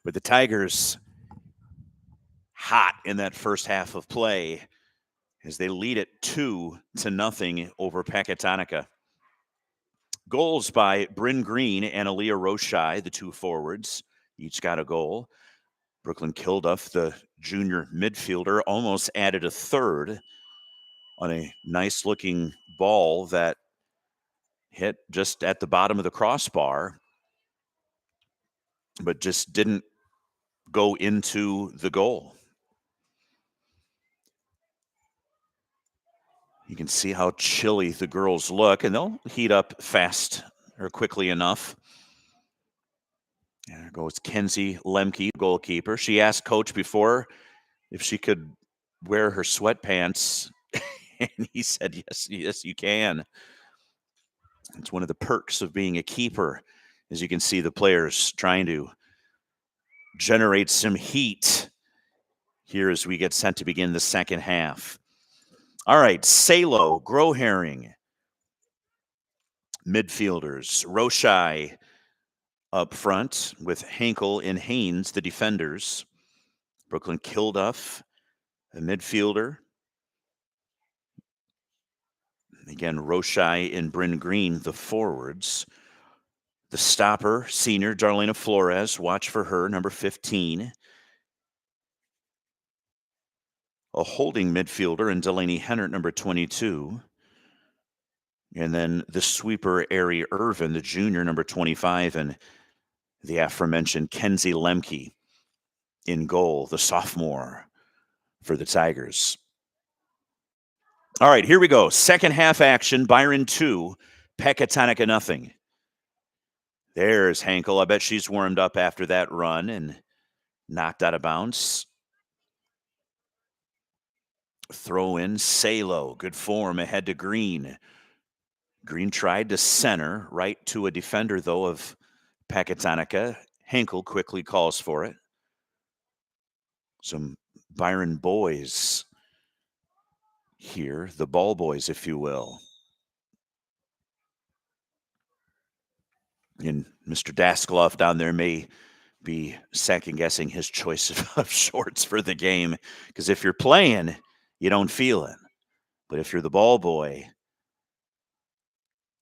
But the Tigers hot in that first half of play as they lead it 2-0 over Pecatonica. Goals by Bryn Green and Aaliyah Roshai, the two forwards. Each got a goal. Brooklyn Kilduff, the junior midfielder, almost added a third on a nice-looking ball that hit just at the bottom of the crossbar, but just didn't go into the goal. You can see how chilly the girls look, and they'll heat up fast or quickly enough. There goes Kenzie Lemke, goalkeeper. She asked Coach before if she could wear her sweatpants, and he said, yes, you can. It's one of the perks of being a keeper, as you can see the players trying to generate some heat here as we get set to begin the second half. All right, Salo, Groharing, midfielders. Roshai up front with Henkel and Haynes, the defenders. Brooklyn Kilduff, a midfielder. Again, Roshai and Bryn Green, the forwards. The stopper, senior, Darlena Flores. Watch for her, number 15. A holding midfielder in Delaney Hennert, number 22. And then the sweeper, Ari Irvin, the junior, number 25. And the aforementioned Kenzie Lemke in goal, the sophomore for the Tigers. All right, here we go. Second half action. Byron 2, Pecatonica nothing. There's Henkel. I bet she's warmed up after that run and knocked out of bounds. Throw in Salo. Good form ahead to Green. Green tried to center right to a defender, though, of Pecatonica. Henkel quickly calls for it. Some Byron boys here, the ball boys, if you will. And Mr. Daskaloff down there may be second-guessing his choice of shorts for the game, because if you're playing, you don't feel it. But if you're the ball boy,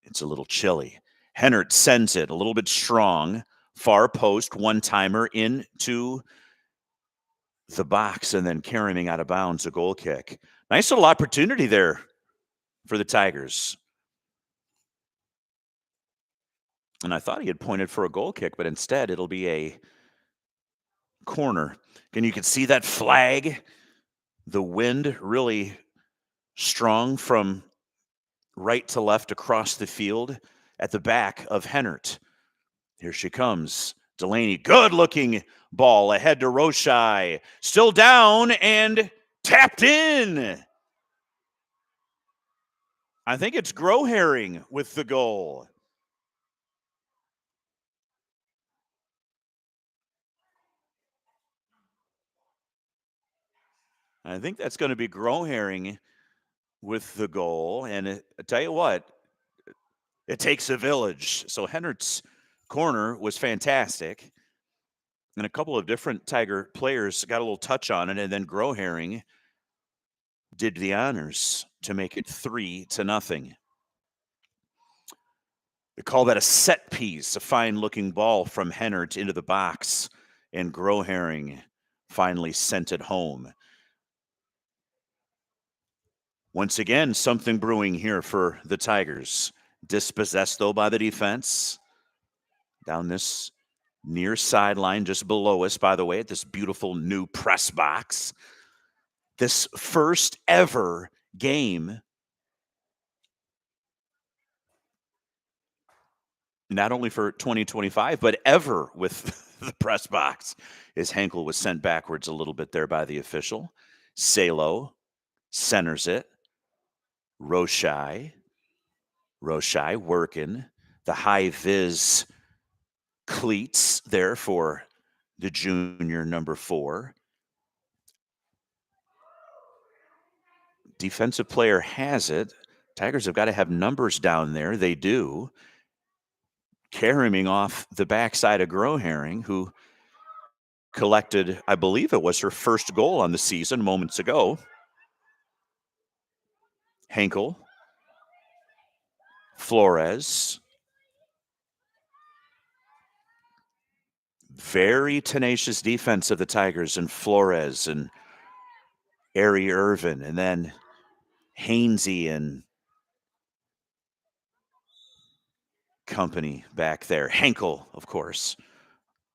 it's a little chilly. Hennert sends it a little bit strong. Far post, one-timer into the box, and then carrying out of bounds, a goal kick. Nice little opportunity there for the Tigers. And I thought he had pointed for a goal kick, but instead it'll be a corner. And you can see that flag. The wind really strong from right to left across the field at the back of Hennert. Here she comes. Delaney, good-looking ball ahead to Roshai. Still down and tapped in. I think it's Groharing with the goal. I think that's going to be Groharing with the goal. And I tell you what, it takes a village. So Hennert's corner was fantastic. And a couple of different Tiger players got a little touch on it. And then Groharing did the honors to make it 3-0. They call that a set piece, a fine-looking ball from Hennert into the box. and Groherring finally sent it home. Once again, something brewing here for the Tigers. Dispossessed, though, by the defense. Down this near sideline, just below us, by the way, at this beautiful new press box. This first ever game, not only for 2025, but ever with the press box, as Henkel was sent backwards a little bit there by the official. Salo centers it. Roshai working. The high vis cleats there for the junior number 4. Defensive player has it. Tigers have got to have numbers down there. They do. Carrying off the backside of Groherring, who collected, I believe it was her first goal on the season moments ago. Henkel. Flores. Very tenacious defense of the Tigers, and Flores and Ari Irvin, and then Hainsey and company back there. Henkel, of course,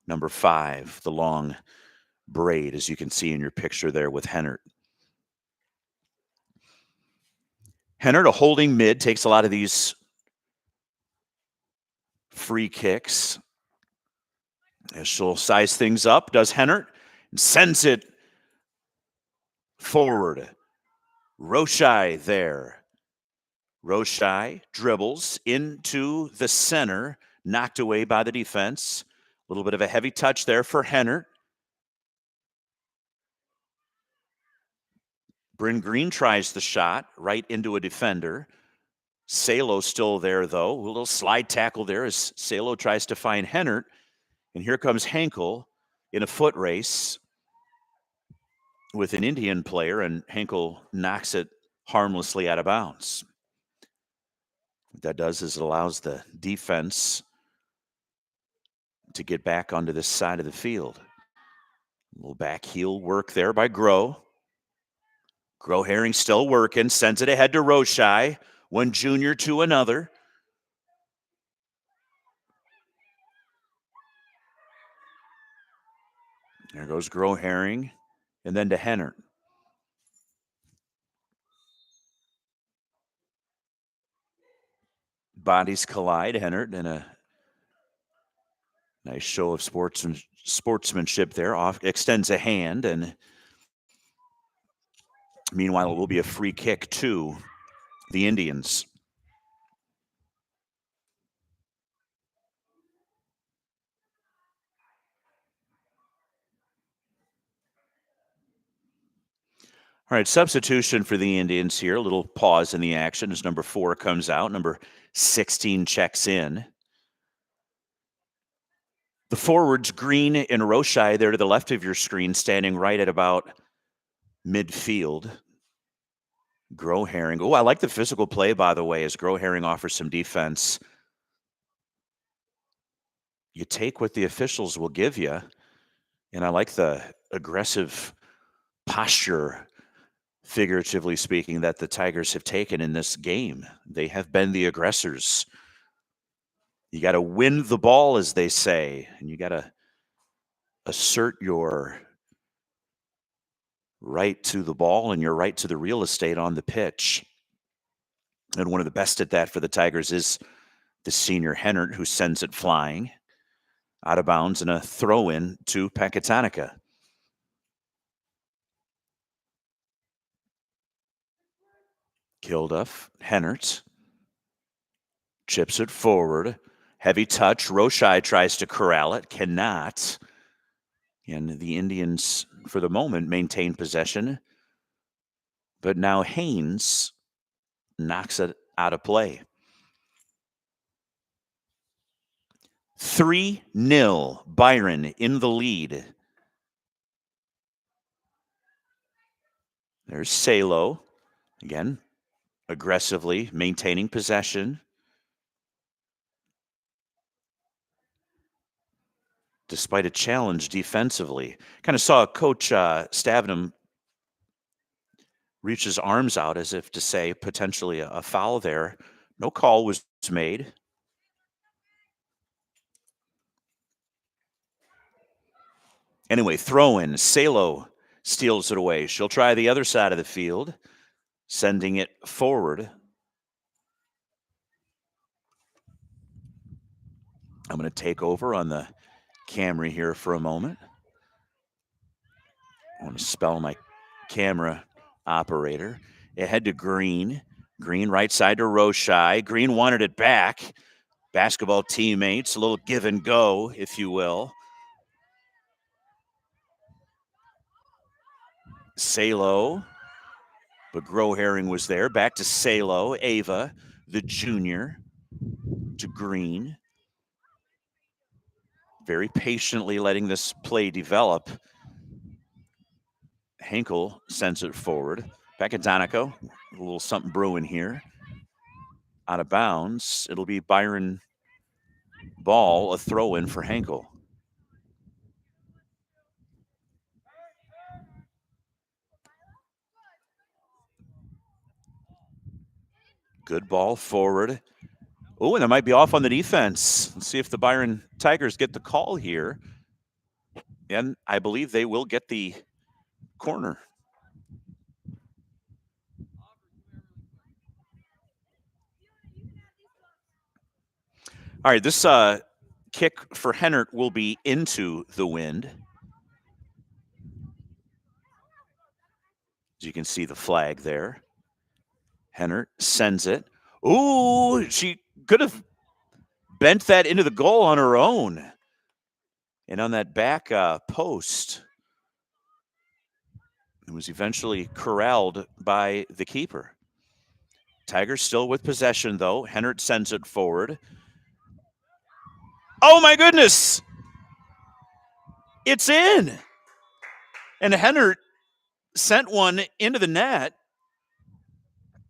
number 5, the long braid, as you can see in your picture there with Hennert. Hennert, a holding mid, takes a lot of these free kicks. As she'll size things up, does Hennert, and sends it forward. Roshai there. Roshai dribbles into the center, knocked away by the defense. A little bit of a heavy touch there for Hennert. Bryn Green tries the shot right into a defender. Salo still there, though. A little slide tackle there as Salo tries to find Hennert. And here comes Henkel in a foot race with an Indian player, and Henkel knocks it harmlessly out of bounds. What that does is it allows the defense to get back onto this side of the field. A little back heel work there by Groherring still working, sends it ahead to Roshai. One junior to another. There goes Groherring, and then to Hennert. Bodies collide. Hennert in a nice show of sportsmanship there. Extends a hand, and meanwhile, it will be a free kick to the Indians. All right, substitution for the Indians here. A little pause in the action as number 4 comes out. Number 16 checks in. The forwards, Green and Roshai, there to the left of your screen, standing right at about midfield. Groherring. Oh, I like the physical play, by the way, as Groherring offers some defense. You take what the officials will give you, and I like the aggressive posture, figuratively speaking, that the Tigers have taken in this game. They have been the aggressors. You got to win the ball, as they say, and you got to assert your right to the ball and your right to the real estate on the pitch. And one of the best at that for the Tigers is the senior Hennert, who sends it flying out of bounds and a throw-in to Pecatonica. Kilduff, Hennert chips it forward. Heavy touch. Roshai tries to corral it. Cannot. And the Indians, for the moment, maintain possession. But now Haynes knocks it out of play. 3-0. Byron in the lead. There's Salo. Again, aggressively maintaining possession. despite a challenge defensively. Kind of saw Coach Stavenham reach his arms out as if to say potentially a foul there. No call was made. Anyway, throw in. Salo steals it away. She'll try the other side of the field, sending it forward. I'm going to take over on the camera here for a moment. I want to spell my camera operator. Ahead to Green. Green right side to Roshai. Green wanted it back. Basketball teammates, a little give and go, if you will. Salo, but Grow-Herring was there. Back to Salo. Ava, the junior, to Green. Very patiently letting this play develop. Henkel sends it forward. Back at Donico. A little something brewing here. Out of bounds. It'll be Byron ball, a throw in for Henkel. Good ball forward. Oh, and that might be off on the defense. Let's see if the Byron Tigers get the call here. And I believe they will get the corner. All right, this kick for Hennert will be into the wind. As you can see the flag there. Hennert sends it. Ooh, she could have bent that into the goal on her own. And on that back post, it was eventually corralled by the keeper. Tigers still with possession, though. Hennert sends it forward. Oh, my goodness! It's in! And Hennert sent one into the net.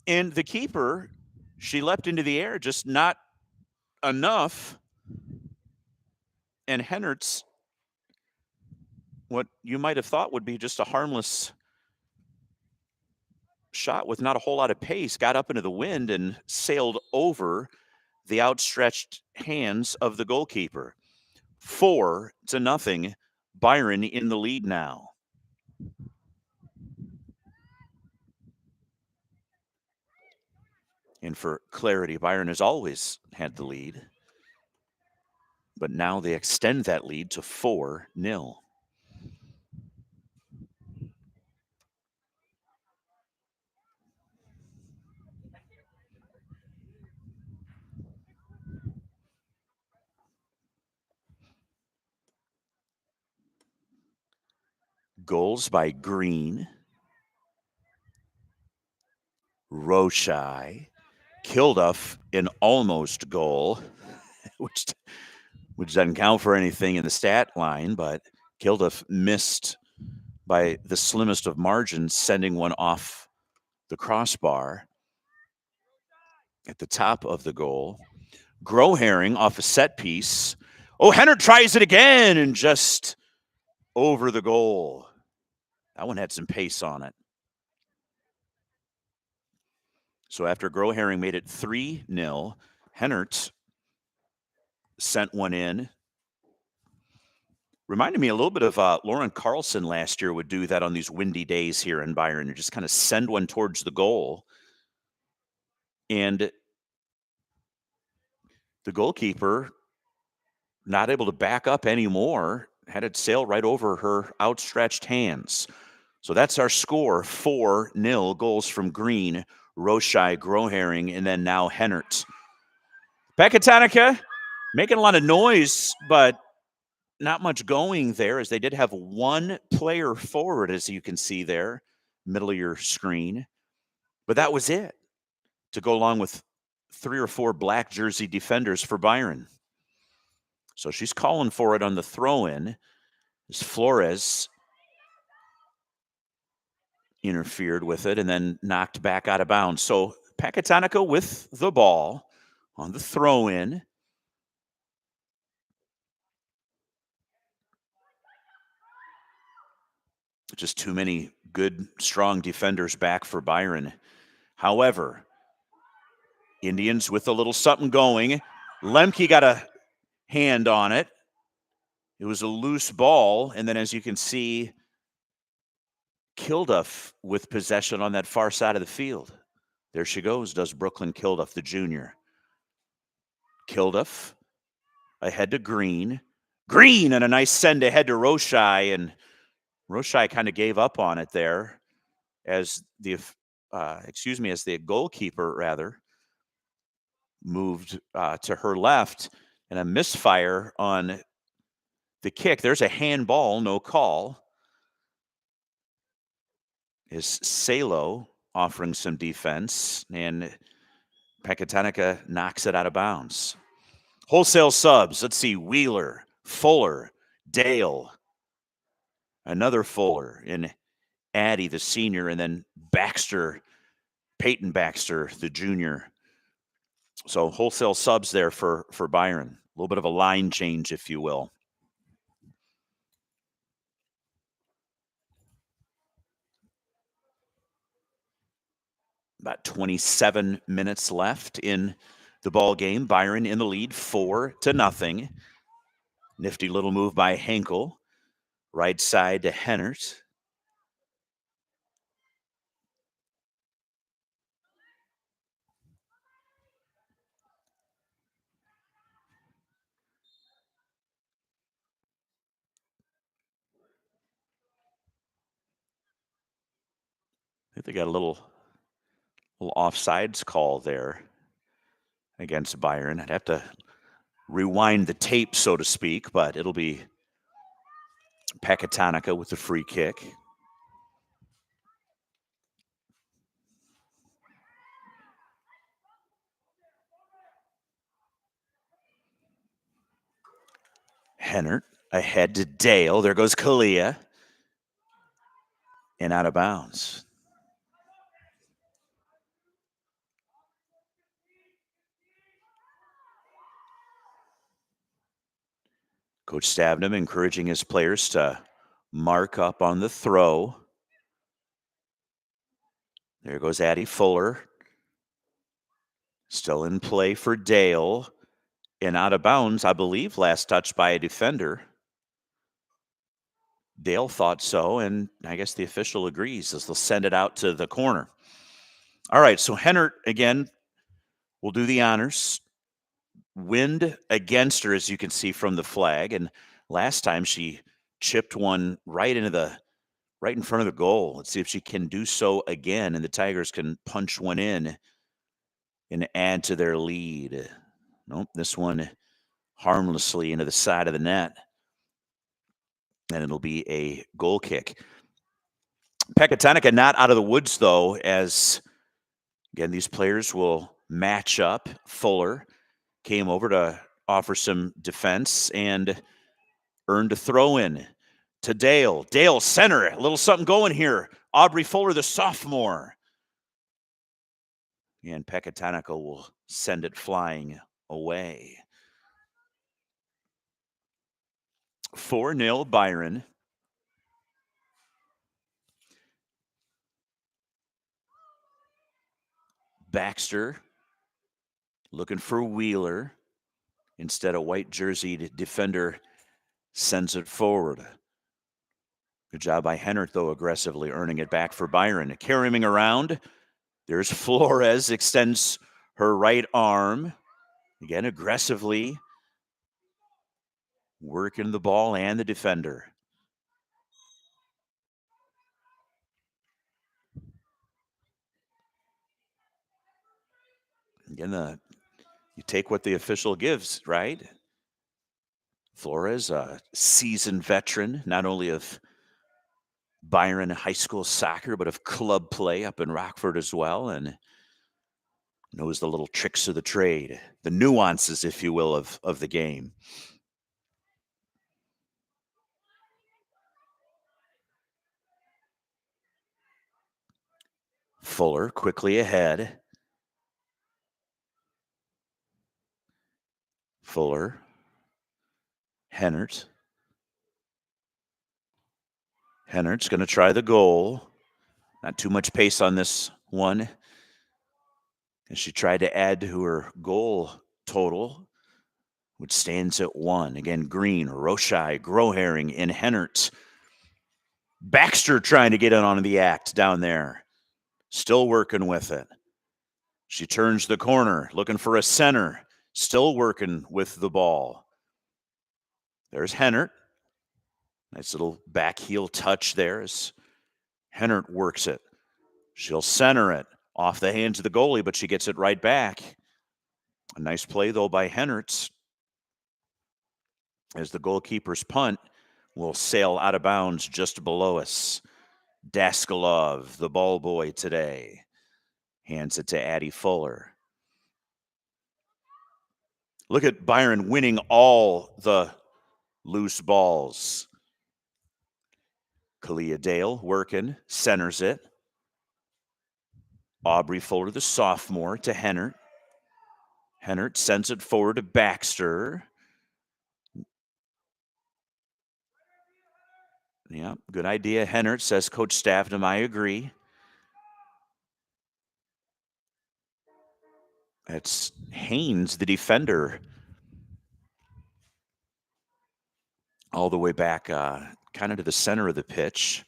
And the keeper, she leapt into the air, just not enough. And Hennert's, what you might have thought would be just a harmless shot with not a whole lot of pace, got up into the wind and sailed over the outstretched hands of the goalkeeper. 4-0. Byron in the lead now. And for clarity, Byron has always had the lead. But now they extend that lead to 4-0. Goals by Green, Roshai, Kilduff, an almost goal, which doesn't count for anything in the stat line, but Kilduff missed by the slimmest of margins, sending one off the crossbar at the top of the goal. Grow-Herring off a set piece. Oh, Hennert tries it again and just over the goal. That one had some pace on it. So after Grow-Herring made it 3-0, Hennert sent one in. Reminded me a little bit of Lauren Carlson last year would do that on these windy days here in Byron and just kind of send one towards the goal. And the goalkeeper, not able to back up anymore, had it sail right over her outstretched hands. So that's our score, 4-0. Goals from Green, Roshai, Grow-Herring, and then now Hennert. Pecatonica making a lot of noise, but not much going there, as they did have one player forward, as you can see there, middle of your screen. But that was it, to go along with 3 or 4 black jersey defenders for Byron. So she's calling for it on the throw-in as Flores interfered with it and then knocked back out of bounds. So Pecatonica with the ball on the throw-in. Just too many good, strong defenders back for Byron. However, Indians with a little something going. Lemke got a hand on it. It was a loose ball, and then as you can see, Kilduff with possession on that far side of the field. There she goes, does Brooklyn Kilduff, the junior. Kilduff ahead to Green. Green and a nice send ahead to Roshai, and Roshai kind of gave up on it there as the as the goalkeeper rather moved to her left, and a misfire on the kick. There's a handball, no call. Is Salo offering some defense, and Pekatanica knocks it out of bounds. Wholesale subs. Let's see. Wheeler, Fuller, Dale, another Fuller, and Addie, the senior, and then Baxter, Peyton Baxter, the junior. So wholesale subs there for Byron. A little bit of a line change, if you will. About 27 minutes left in the ball game. Byron in the lead, 4-0. Nifty little move by Henkel. Right side to Hennert. I think they got a little offsides call there against Byron. I'd have to rewind the tape, so to speak, but it'll be Pekatanica with the free kick. Hennert ahead to Dale. There goes Kalia. And out of bounds. Coach Stabnum encouraging his players to mark up on the throw. There goes Addie Fuller. Still in play for Dale. And out of bounds, I believe, last touch by a defender. Dale thought so, and I guess the official agrees as they'll send it out to the corner. All right, so Hennert, again, will do the honors. Wind against her, as you can see from the flag. And last time she chipped one right in front of the goal. Let's see if she can do so again, and the Tigers can punch one in and add to their lead. Nope, this one harmlessly into the side of the net. And it'll be a goal kick. Pekatanica not out of the woods, though, as, again, these players will match up. Fuller came over to offer some defense and earned a throw-in to Dale. Dale, center, a little something going here. Aubrey Fuller, the sophomore. And Pekatanica will send it flying away. 4-0 Byron. Baxter looking for Wheeler. Instead, a white jerseyed defender sends it forward. Good job by Hennert, though, aggressively earning it back for Byron. Carrying around. There's Flores, extends her right arm. Again, aggressively working the ball and the defender. Again, you take what the official gives, right? Flores, a seasoned veteran, not only of Byron high school soccer, but of club play up in Rockford as well, and knows the little tricks of the trade, the nuances, if you will, of the game. Fuller quickly ahead. Fuller. Hennert. Hennert's going to try the goal. Not too much pace on this one. And she tried to add to her goal total, which stands at 1. Again, Green, Roshai, Groharing, and Hennert. Baxter trying to get in on the act down there. Still working with it. She turns the corner, looking for a center. Still working with the ball. There's Hennert. Nice little back heel touch there as Hennert works it. She'll center it off the hands of the goalie, but she gets it right back. A nice play, though, by Hennert as the goalkeeper's punt will sail out of bounds just below us. Daskalov, the ball boy today, hands it to Addie Fuller. Look at Byron winning all the loose balls. Kalia Dale working, centers it. Aubrey Fuller, the sophomore, to Hennert. Hennert sends it forward to Baxter. Yeah, good idea, Hennert, says Coach Stavnum. I agree. That's Haynes, the defender, all the way back kind of to the center of the pitch.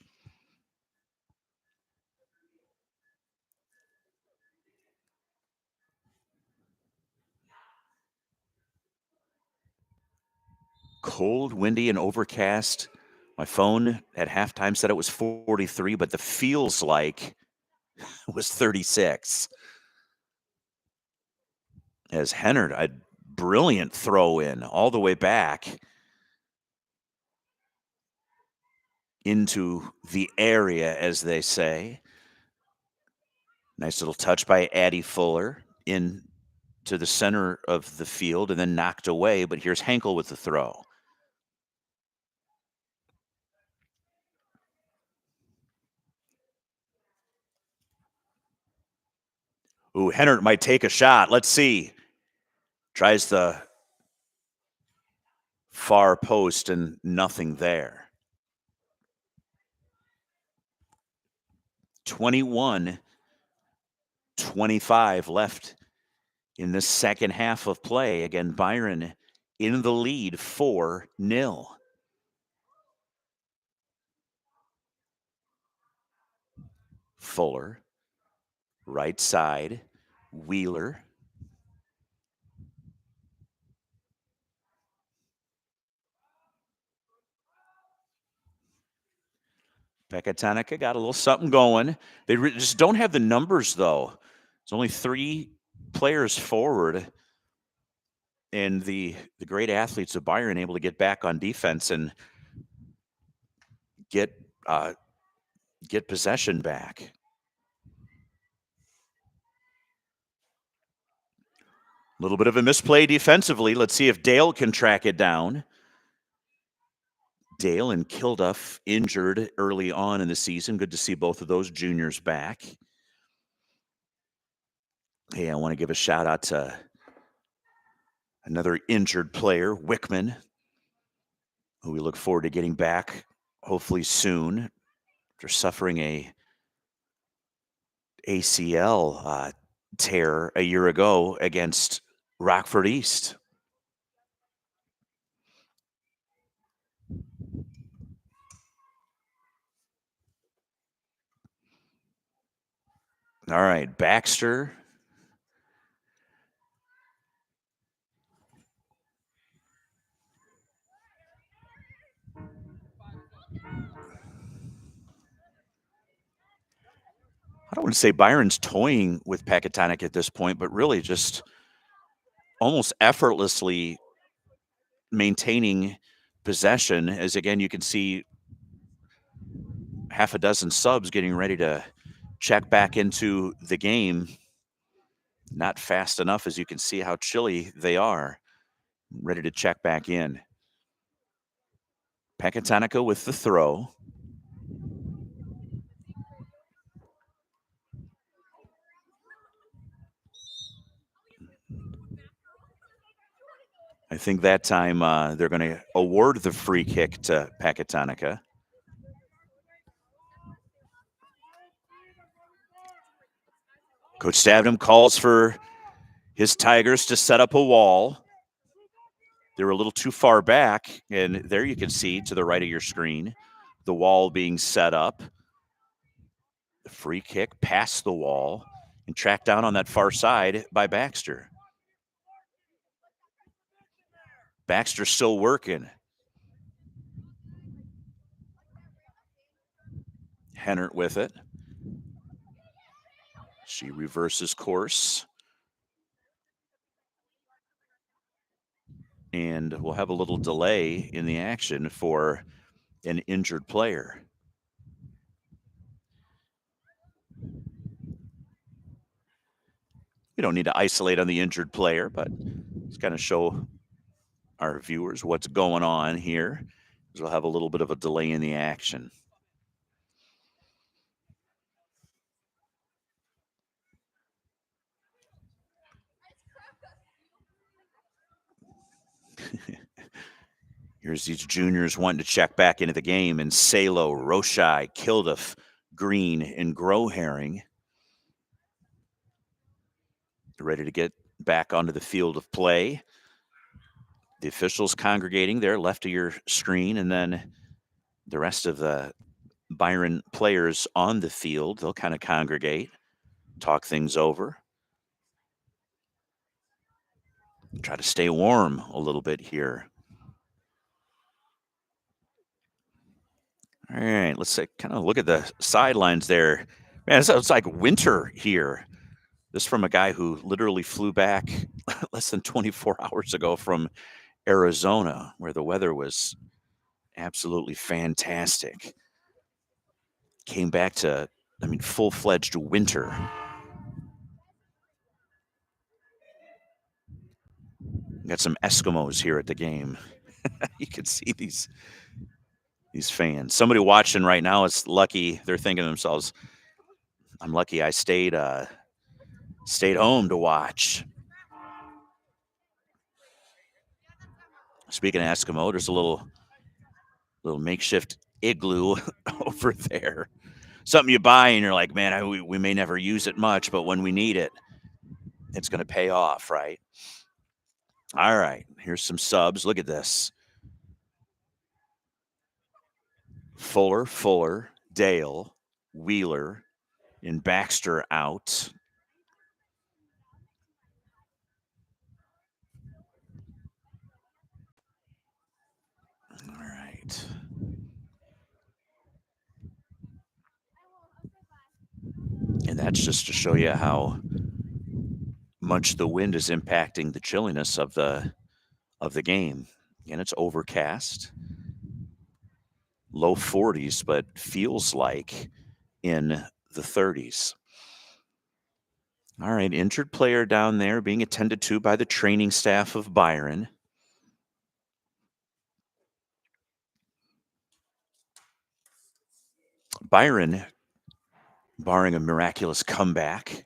Cold, windy, and overcast. My phone at halftime said it was 43, but the feels like it was 36. As Hennert, a brilliant throw in all the way back into the area, as they say. Nice little touch by Addie Fuller in to the center of the field and then knocked away. But here's Henkel with the throw. Ooh, Hennert might take a shot. Let's see. Tries the far post and nothing there. 21-25 left in the second half of play. Again, Byron in the lead 4-0. Fuller, right side, Wheeler. Pekatanica got a little something going. They just don't have the numbers, though. There's only 3 players forward. And the great athletes of Byron able to get back on defense and get possession back. A little bit of a misplay defensively. Let's see if Dale can track it down. Dale and Kilduff injured early on in the season. Good to see both of those juniors back. Hey, I want to give a shout out to another injured player, Wickman, who we look forward to getting back hopefully soon after suffering a ACL tear a year ago against Rockford East. All right, Baxter. I don't want to say Byron's toying with Pecatonic at this point, but really just almost effortlessly maintaining possession. As again, you can see half a dozen subs getting ready to check back into the game. Not fast enough, as you can see how chilly they are. Ready to check back in. Pecatonica with the throw. I think that time they're going to award the free kick to Pecatonica. Coach Stavnum calls for his Tigers to set up a wall. They were a little too far back, and there you can see to the right of your screen the wall being set up. The free kick past the wall and tracked down on that far side by Baxter. Baxter still working. Hennert with it. She reverses course. And we'll have a little delay in the action for an injured player. We don't need to isolate on the injured player, but let's kind of show our viewers what's going on here. We'll have a little bit of a delay in the action. Here's these juniors wanting to check back into the game, and Salo, Roshai, Kilduff, Green, and Grow-Herring ready to get back onto the field of play. The officials congregating there, left of your screen, and then the rest of the Byron players on the field, they'll kind of congregate, talk things over, try to stay warm a little bit here. All right, let's kind of look at the sidelines there. Man, it's like winter here. This from a guy who literally flew back less than 24 hours ago from Arizona, where the weather was absolutely fantastic. Came back to, full-fledged winter. Got some Eskimos here at the game. You can see these fans. Somebody watching right now is lucky. They're thinking to themselves, I'm lucky I stayed home to watch. Speaking of Eskimo, there's a little makeshift igloo over there. Something you buy and you're like, man, we may never use it much, but when we need it, it's going to pay off, right? All right, here's some subs. Look at this. Fuller, Dale, Wheeler, and Baxter out. All right. And that's just to show you how much the wind is impacting the chilliness of the game. And it's overcast. Low 40s, but feels like in the 30s. All right, injured player down there being attended to by the training staff of Byron. Byron, barring a miraculous comeback,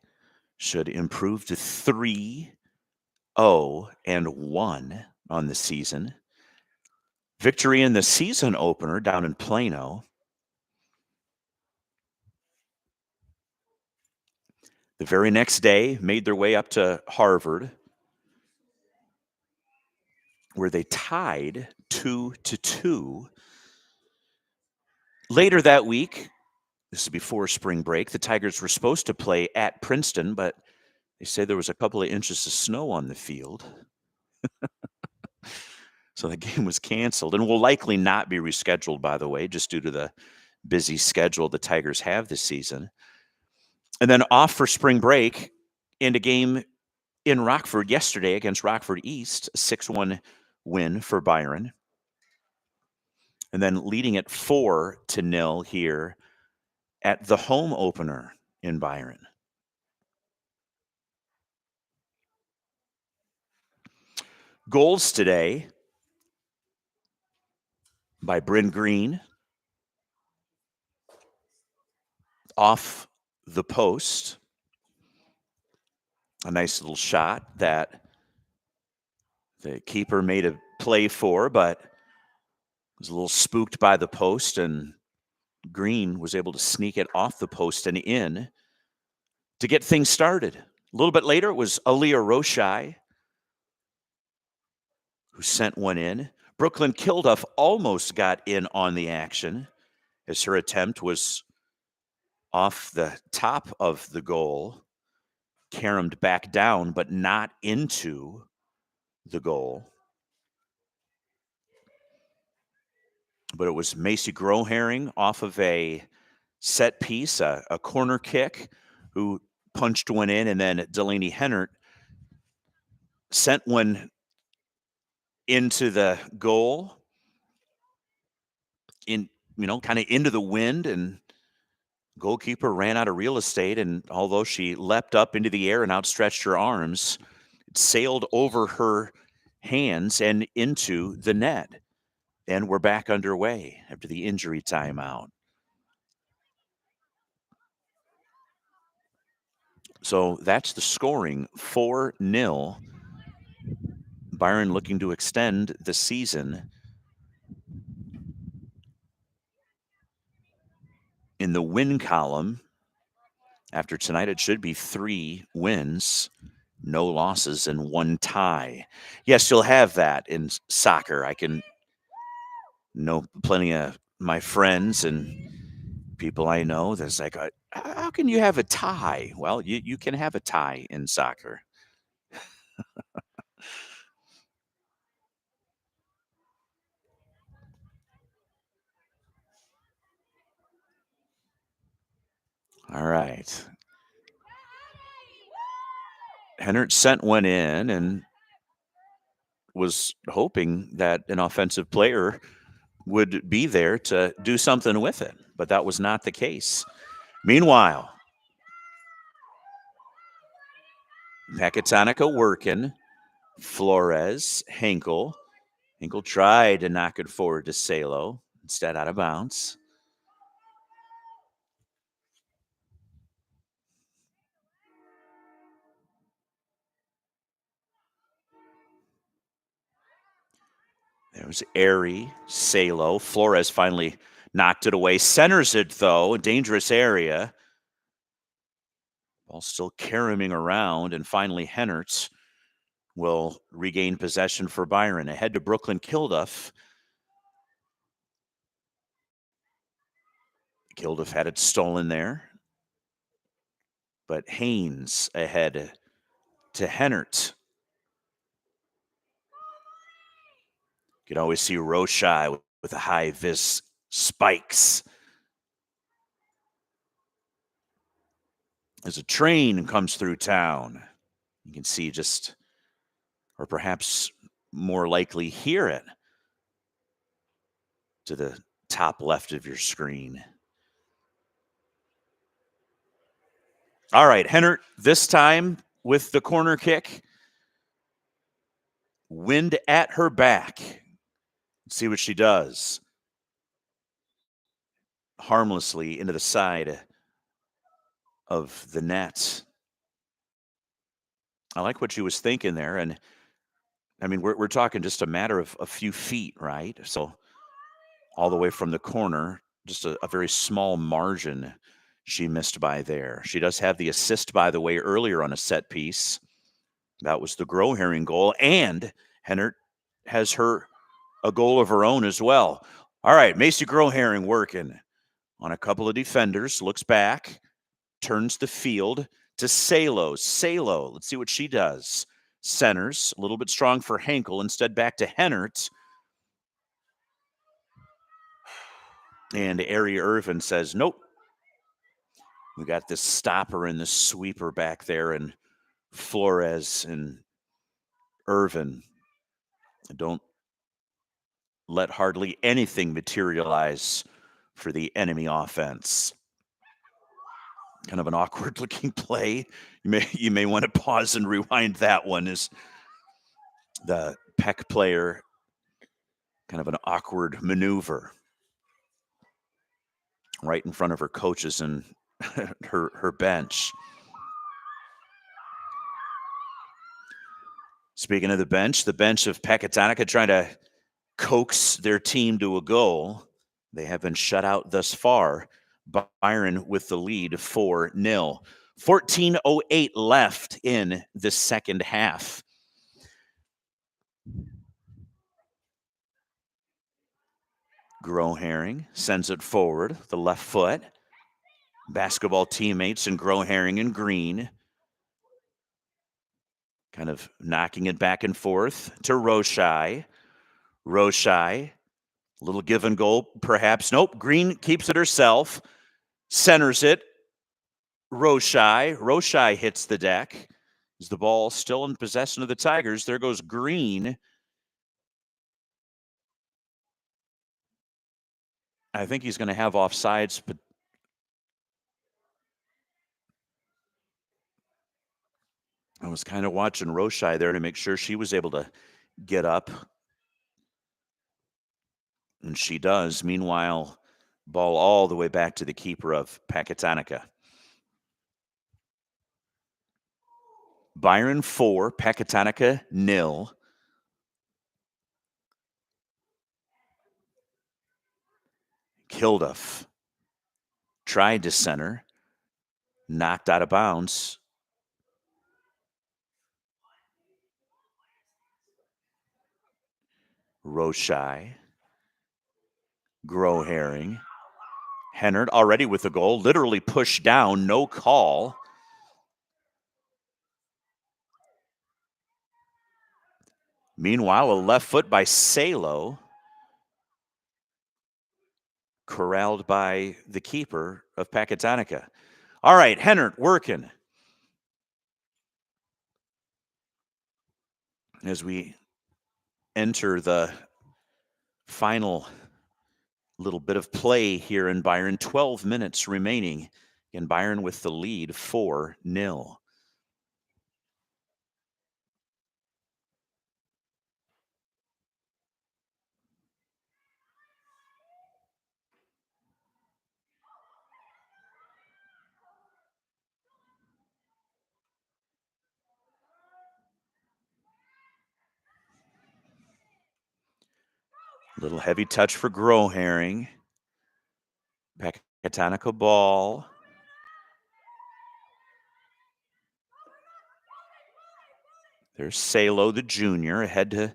should improve to 3-0-1 on the season. Victory in the season opener down in Plano. The very next day, made their way up to Harvard, where they tied 2-2. Later that week, this is before spring break, the Tigers were supposed to play at Princeton, but they say there was a couple of inches of snow on the field. So the game was canceled and will likely not be rescheduled, by the way, just due to the busy schedule the Tigers have this season. And then off for spring break and a game in Rockford yesterday against Rockford East, a 6-1 win for Byron. And then leading it 4-0 here at the home opener in Byron. Goals today by Bryn Green. Off the post. A nice little shot that the keeper made a play for, but was a little spooked by the post, and Green was able to sneak it off the post and in to get things started. A little bit later, it was Aaliyah Roshai who sent one in. Brooklyn Kilduff almost got in on the action as her attempt was off the top of the goal, caromed back down, but not into the goal. But it was Macy Groharing off of a set piece, a corner kick, who punched one in, and then Delaney Hennert sent one into the goal, in kind of into the wind, and goalkeeper ran out of real estate. And although she leapt up into the air and outstretched her arms, it sailed over her hands and into the net. And we're back underway after the injury timeout. So that's the scoring, 4-0. Byron looking to extend the season. In the win column, after tonight, it should be 3 wins, no losses, and 1 tie. Yes, you'll have that in soccer. I can know plenty of my friends and people I know that's like, how can you have a tie? Well, you can have a tie in soccer. All right. Hennert sent one in and was hoping that an offensive player would be there to do something with it, but that was not the case. Meanwhile, Pecatonica working. Flores, Henkel. Henkel tried to knock it forward to Salo, instead out of bounds. There was Airy, Salo. Flores finally knocked it away. Centers it, though, a dangerous area. Ball still caroming around, and finally Hennertz will regain possession for Byron. Ahead to Brooklyn Kilduff. Kilduff had it stolen there. But Haynes ahead to Hennert. You can always see Roshai with the high vis spikes. As a train comes through town, you can see just, or perhaps more likely hear it to the top left of your screen. All right, Hennert this time with the corner kick. Wind at her back. Let's see what she does. Harmlessly into the side of the net. I like what she was thinking there. And I mean, we're talking just a matter of a few feet, right? So all the way from the corner, just a very small margin she missed by there. She does have the assist, by the way, earlier on a set piece. That was the Groharing goal. And Hennert has a goal of her own as well. All right, Macy Groharing working on a couple of defenders, looks back, turns the field to Salo. Salo, let's see what she does. Centers, a little bit strong for Henkel, instead back to Hennert. And Ari Irvin says, nope. We got this stopper and this sweeper back there, and Flores and Irvin don't let hardly anything materialize for the enemy offense. Kind of an awkward looking play. You may want to pause and rewind that one. As the Peck player, kind of an awkward maneuver right in front of her coaches and her bench. Speaking of the bench of Pecatonica trying to coax their team to a goal. They have been shut out thus far. Byron with the lead, 4-0. 14:08 left in the second half. Grow-Herring sends it forward, the left foot. Basketball teammates in Grow-Herring and green. Kind of knocking it back and forth to Roshai. Roshai, little give and go, perhaps. Nope, Green keeps it herself. Centers it. Roshai. Roshai hits the deck. Is the ball still in possession of the Tigers? There goes Green. I think he's going to have offsides, but I was kind of watching Roshai there to make sure she was able to get up. And she does. Meanwhile, ball all the way back to the keeper of Pecatonica. Byron 4, Pecatonica 0. Kilduff tried to center, knocked out of bounds. Roshai, Grow-Herring, Hennard already with the goal, literally pushed down, no call. Meanwhile, a left foot by Salo, corralled by the keeper of Pecatonica. All right, Hennard working. As we enter the final little bit of play here in Byron, 12 minutes remaining, and Byron with the lead 4-0. Little heavy touch for Grow-Herring. Pecatonica ball. There's Salo, the junior, ahead to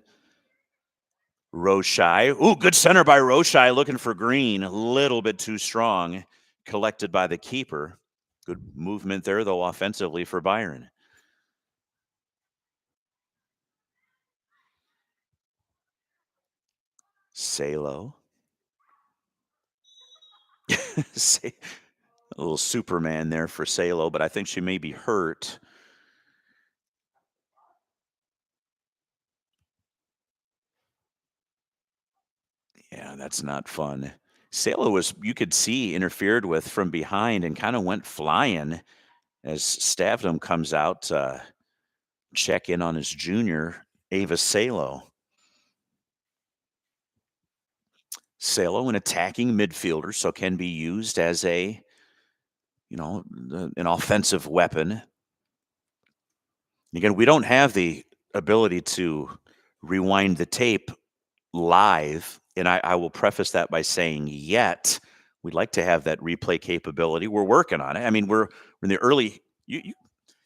Roshai. Ooh, good center by Roshai, looking for Green. A little bit too strong. Collected by the keeper. Good movement there, though, offensively for Byron. Salo. A little Superman there for Salo, but I think she may be hurt. Yeah, that's not fun. Salo was, you could see, interfered with from behind and kind of went flying as Stavnum comes out to check in on his junior, Ava Salo. Salo, an attacking midfielder, so can be used as a, an offensive weapon. Again, we don't have the ability to rewind the tape live, and I will preface that by saying yet. We'd like to have that replay capability. We're working on it. I mean, we're in the early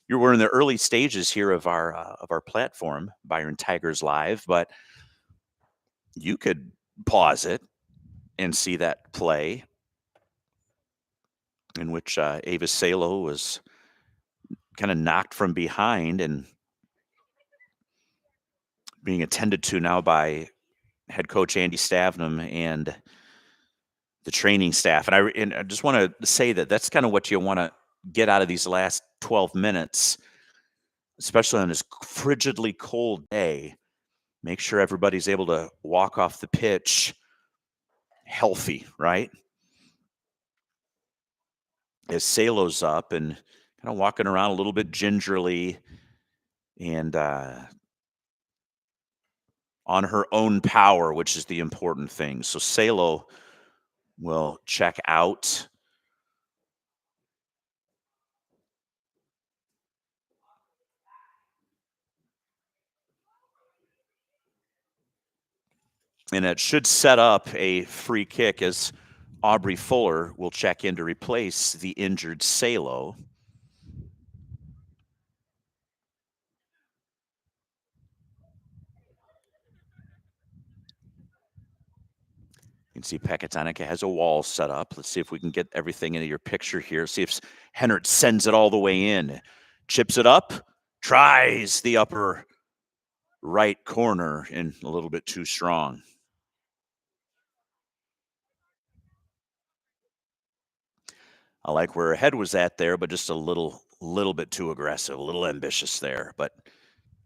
we're in the early stages here of our platform, Byron Tigers Live, but you could pause it and see that play in which Ava Salo was kind of knocked from behind and being attended to now by head coach Andy Stavnum and the training staff. And I just want to say that that's kind of what you want to get out of these last 12 minutes, especially on this frigidly cold day. Make sure everybody's able to walk off the pitch healthy, right? As Salo's up and kind of walking around a little bit gingerly and on her own power, which is the important thing. So Salo will check out. And it should set up a free kick as Aubrey Fuller will check in to replace the injured Salo. can see Pecatonica has a wall set up. Let's see if we can get everything into your picture here. See if Hennert sends it all the way in. Chips it up. Tries the upper right corner and a little bit too strong. I like where her head was at there, but just a little bit too aggressive, a little ambitious there. But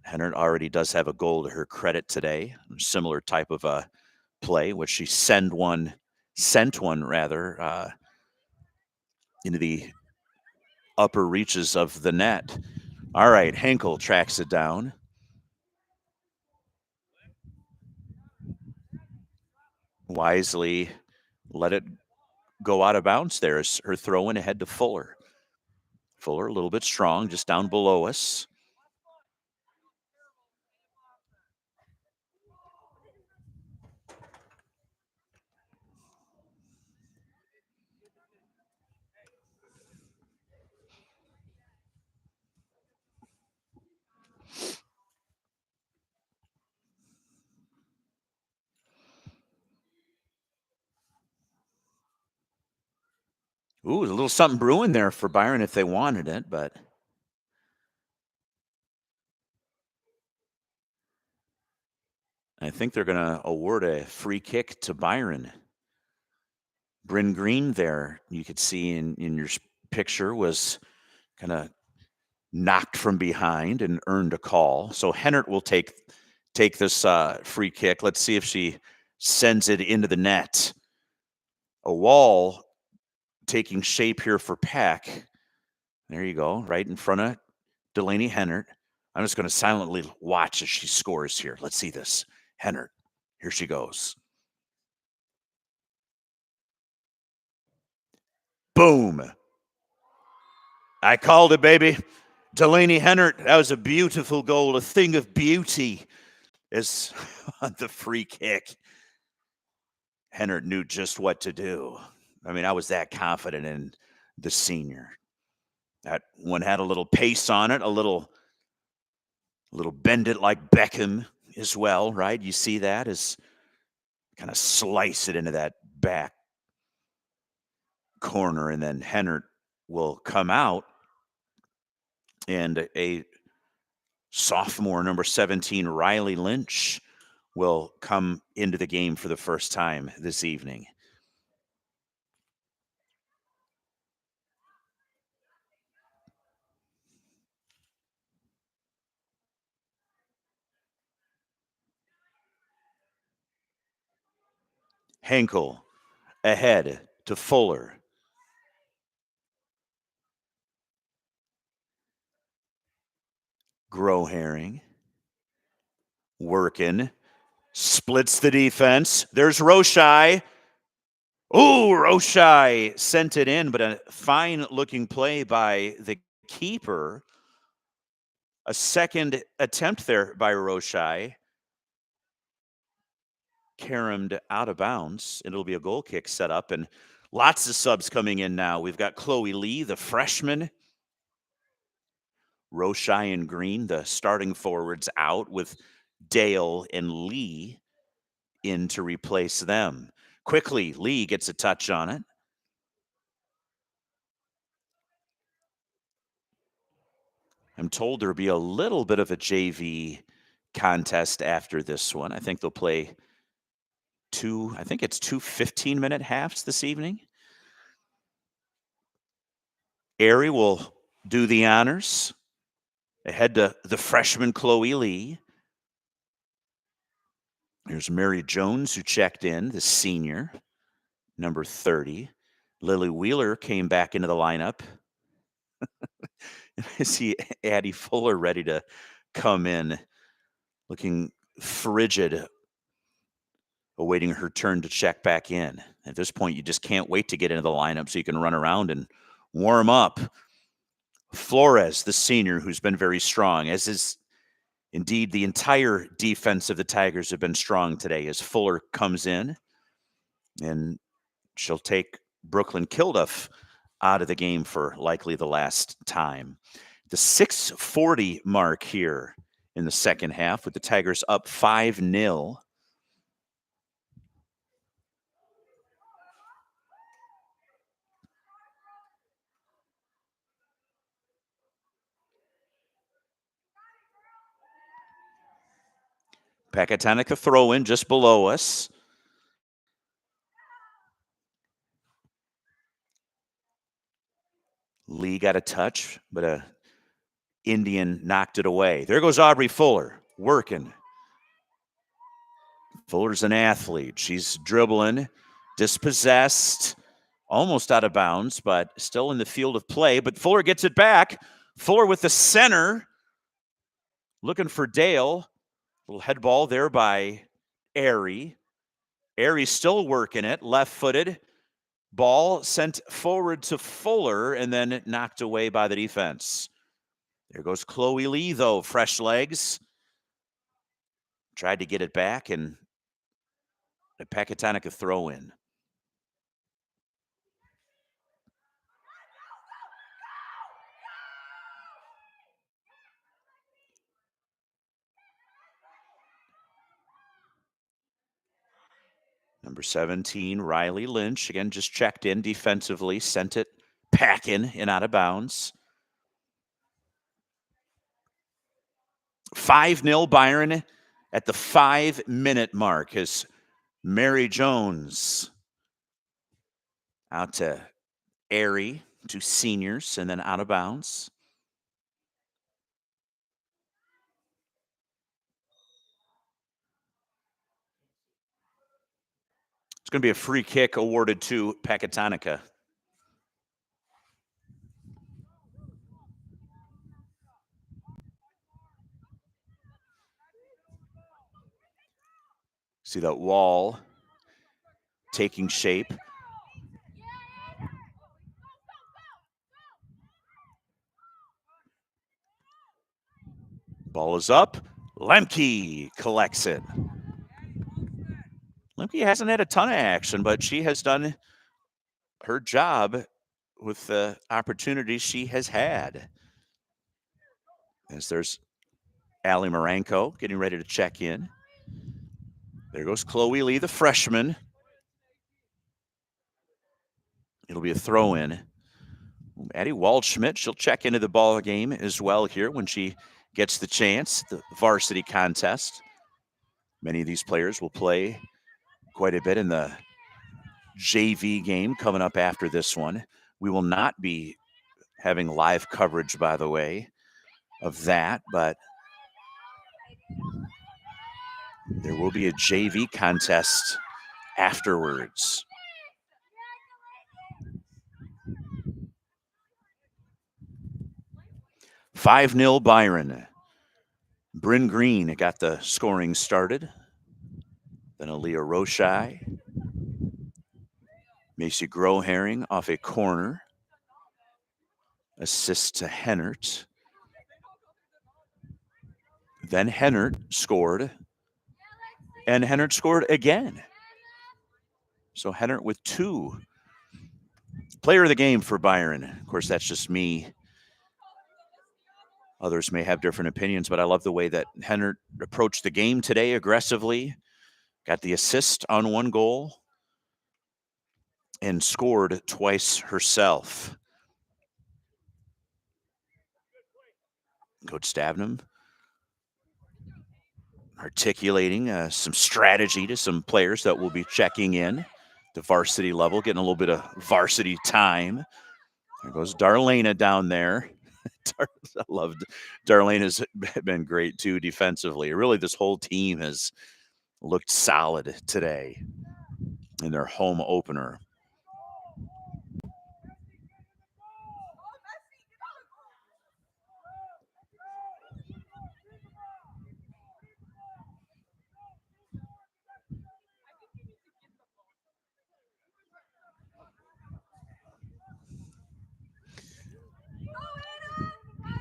Hennert already does have a goal to her credit today. Similar type of a play, which she sent one into the upper reaches of the net. All right, Henkel tracks it down. Wisely let it go out of bounds there as her throw in ahead to Fuller. Fuller a little bit strong, just down below us. Ooh, a little something brewing there for Byron if they wanted it, but I think they're going to award a free kick to Byron. Bryn Green there, you could see in your picture, was kind of knocked from behind and earned a call. So Hennert will take this free kick. Let's see if she sends it into the net. A wall taking shape here for Peck. There you go, right in front of Delaney Hennert. I'm just going to silently watch as she scores here. Let's see this. Hennert, here she goes. Boom. I called it, baby. Delaney Hennert, that was a beautiful goal, a thing of beauty is on the free kick. Hennert knew just what to do. I mean, I was that confident in the senior. That one had a little pace on it, a little bend it like Beckham as well, right? You see that as kind of slice it into that back corner, and then Hennert will come out, and a sophomore, number 17, Riley Lynch, will come into the game for the first time this evening. Henkel ahead to Fuller. Groharing working, splits the defense. There's Roshai. Oh, Roshai sent it in, but a fine-looking play by the keeper. A second attempt there by Roshai. Caromed out of bounds. It'll be a goal kick set up, and lots of subs coming in now. We've got Chloe Lee, the freshman. Roshai and Green, the starting forwards, out with Dale and Lee in to replace them. Quickly, Lee gets a touch on it. I'm told there'll be a little bit of a JV contest after this one. I think they'll play two 15-minute halves this evening. Aerie will do the honors. Ahead to the freshman Chloe Lee. There's Mary Jones, who checked in, the senior, number 30. Lily Wheeler came back into the lineup. I see Addie Fuller ready to come in, looking frigid, awaiting her turn to check back in. At this point, you just can't wait to get into the lineup so you can run around and warm up. Flores, the senior, who's been very strong, as is indeed the entire defense of the Tigers have been strong today, as Fuller comes in, and she'll take Brooklyn Kilduff out of the game for likely the last time. The 6:40 mark here in the second half, with the Tigers up 5-0. Pecatonica throw in just below us. Lee got a touch, but a Indian knocked it away. There goes Aubrey Fuller, working. Fuller's an athlete. She's dribbling, dispossessed, almost out of bounds, but still in the field of play. But Fuller gets it back. Fuller with the center, looking for Dale. Little head ball there by Airy. Airy still working it, left-footed. Ball sent forward to Fuller and then knocked away by the defense. There goes Chloe Lee, though, fresh legs. Tried to get it back, and a Pecatonica throw in. Number 17, Riley Lynch, again, just checked in defensively, sent it packing and out of bounds. 5-0 Byron at the 5-minute mark as Mary Jones out to Airy, to seniors, and then out of bounds. It's going to be a free kick awarded to Pecatonica. See that wall taking shape. Ball is up. Lemke collects it. Lemke hasn't had a ton of action, but she has done her job with the opportunities she has had. As there's Allie Marenko getting ready to check in. There goes Chloe Lee, the freshman. It'll be a throw in. Addie Waldschmidt, she'll check into the ball game as well here when she gets the chance, the varsity contest. Many of these players will play quite a bit in the JV game coming up after this one. We will not be having live coverage, by the way, of that, but there will be a JV contest afterwards. $5-0 Byron. Bryn Green got the scoring started. Then Aaliyah Roshai. Macy Groherring off a corner. Assist to Hennert. Then Hennert scored. And Hennert scored again. So Hennert with 2. Player of the game for Byron. Of course, that's just me. Others may have different opinions, but I love the way that Hennert approached the game today aggressively. Got the assist on 1 goal. And scored twice herself. Coach Stavnum articulating some strategy to some players that will be checking in the varsity level, getting a little bit of varsity time. There goes Darlena down there. I loved Darlena's been great too defensively. Really, this whole team has looked solid today in their home opener.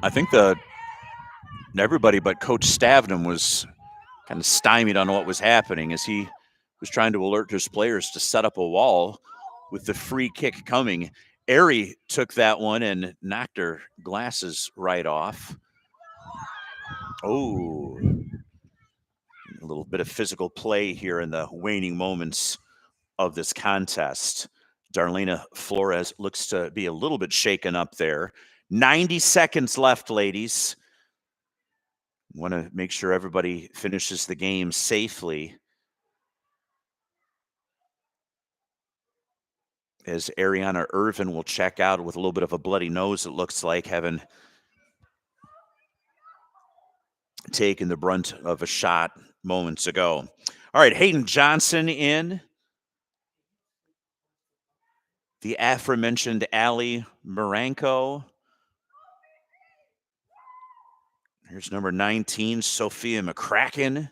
I think everybody but Coach Stavnum was kind of stymied on what was happening as he was trying to alert his players to set up a wall with the free kick coming. Airy took that one and knocked her glasses right off. Oh, a little bit of physical play here in the waning moments of this contest. Darlena Flores looks to be a little bit shaken up there. 90 seconds left, ladies. Want to make sure everybody finishes the game safely. As Ariana Irvin will check out with a little bit of a bloody nose, it looks like, having taken the brunt of a shot moments ago. All right, Hayden Johnson in. The aforementioned Ali Maranko. Here's number 19, Sophia McCracken,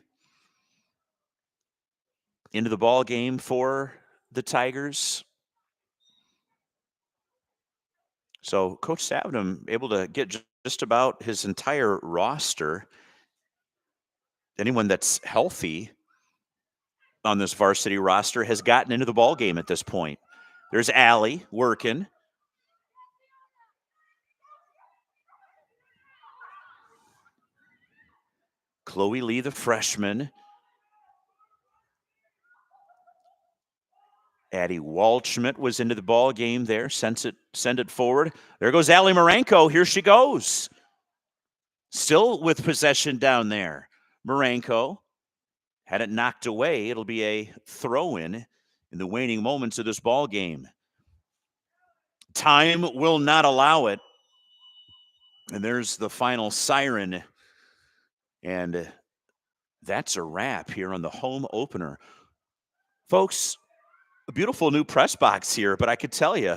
into the ball game for the Tigers. So Coach Savnum able to get just about his entire roster. Anyone that's healthy on this varsity roster has gotten into the ball game at this point. There's Allie working. Chloe Lee, the freshman. Addie Waldschmidt was into the ball game there. Send it forward. There goes Allie Maranko. Here she goes. Still with possession down there. Maranko had it knocked away. It'll be a throw-in the waning moments of this ball game. Time will not allow it. And there's the final siren. And that's a wrap here on the home opener. Folks, a beautiful new press box here, but I could tell you,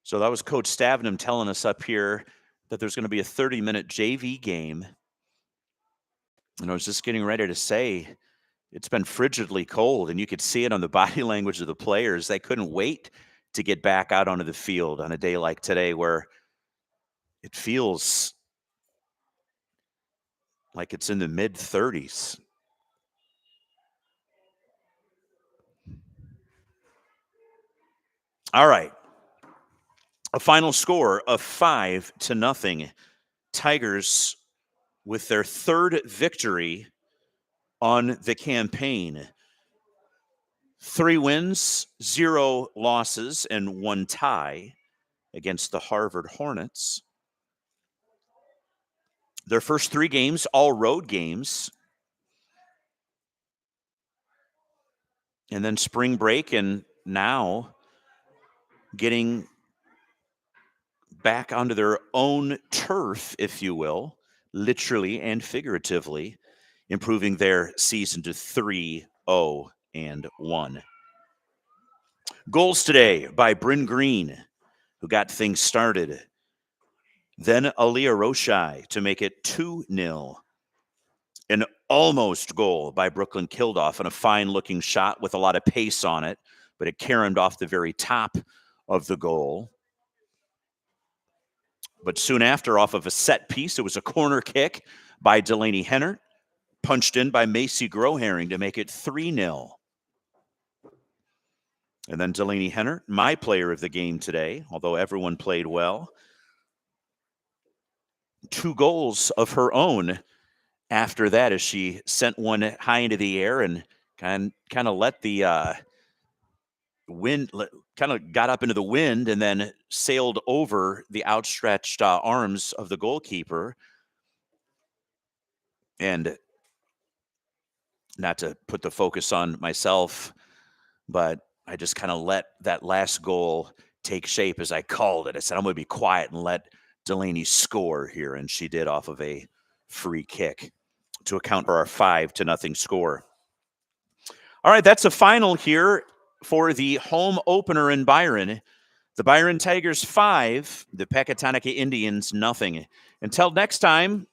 so that was Coach Stavnum telling us up here that there's going to be a 30-minute JV game. And I was just getting ready to say, it's been frigidly cold, and you could see it on the body language of the players. They couldn't wait to get back out onto the field on a day like today where it feels like it's in the mid-30s. All right. A final score of 5-0. Tigers with their third victory on the campaign. 3 wins, 0 losses, and 1 tie against the Harvard Hornets. Their first 3 games, all road games. And then spring break, and now getting back onto their own turf, if you will, literally and figuratively, improving their season to 3-0-1. Goals today by Bryn Green, who got things started. Then Aaliyah Roshai to make it 2-0. An almost goal by Brooklyn Kildoff, and a fine-looking shot with a lot of pace on it, but it caromed off the very top of the goal. But soon after, off of a set piece, it was a corner kick by Delaney Hennert, punched in by Macy Groharing to make it 3-0. And then Delaney Hennert, my player of the game today, although everyone played well. 2 goals of her own after that, as she sent one high into the air and kind of let the wind, kind of got up into the wind and then sailed over the outstretched arms of the goalkeeper. And not to put the focus on myself, but I just kind of let that last goal take shape as I called it. I said, I'm going to be quiet and let Delaney score here. And she did off of a free kick to account for our 5-0 score. All right, that's a final here for the home opener in Byron. The Byron Tigers 5, the Pecatonica Indians 0. Until next time,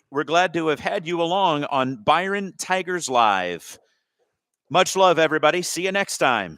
we're glad to have had you along on Byron Tigers Live. Much love, everybody. See you next time.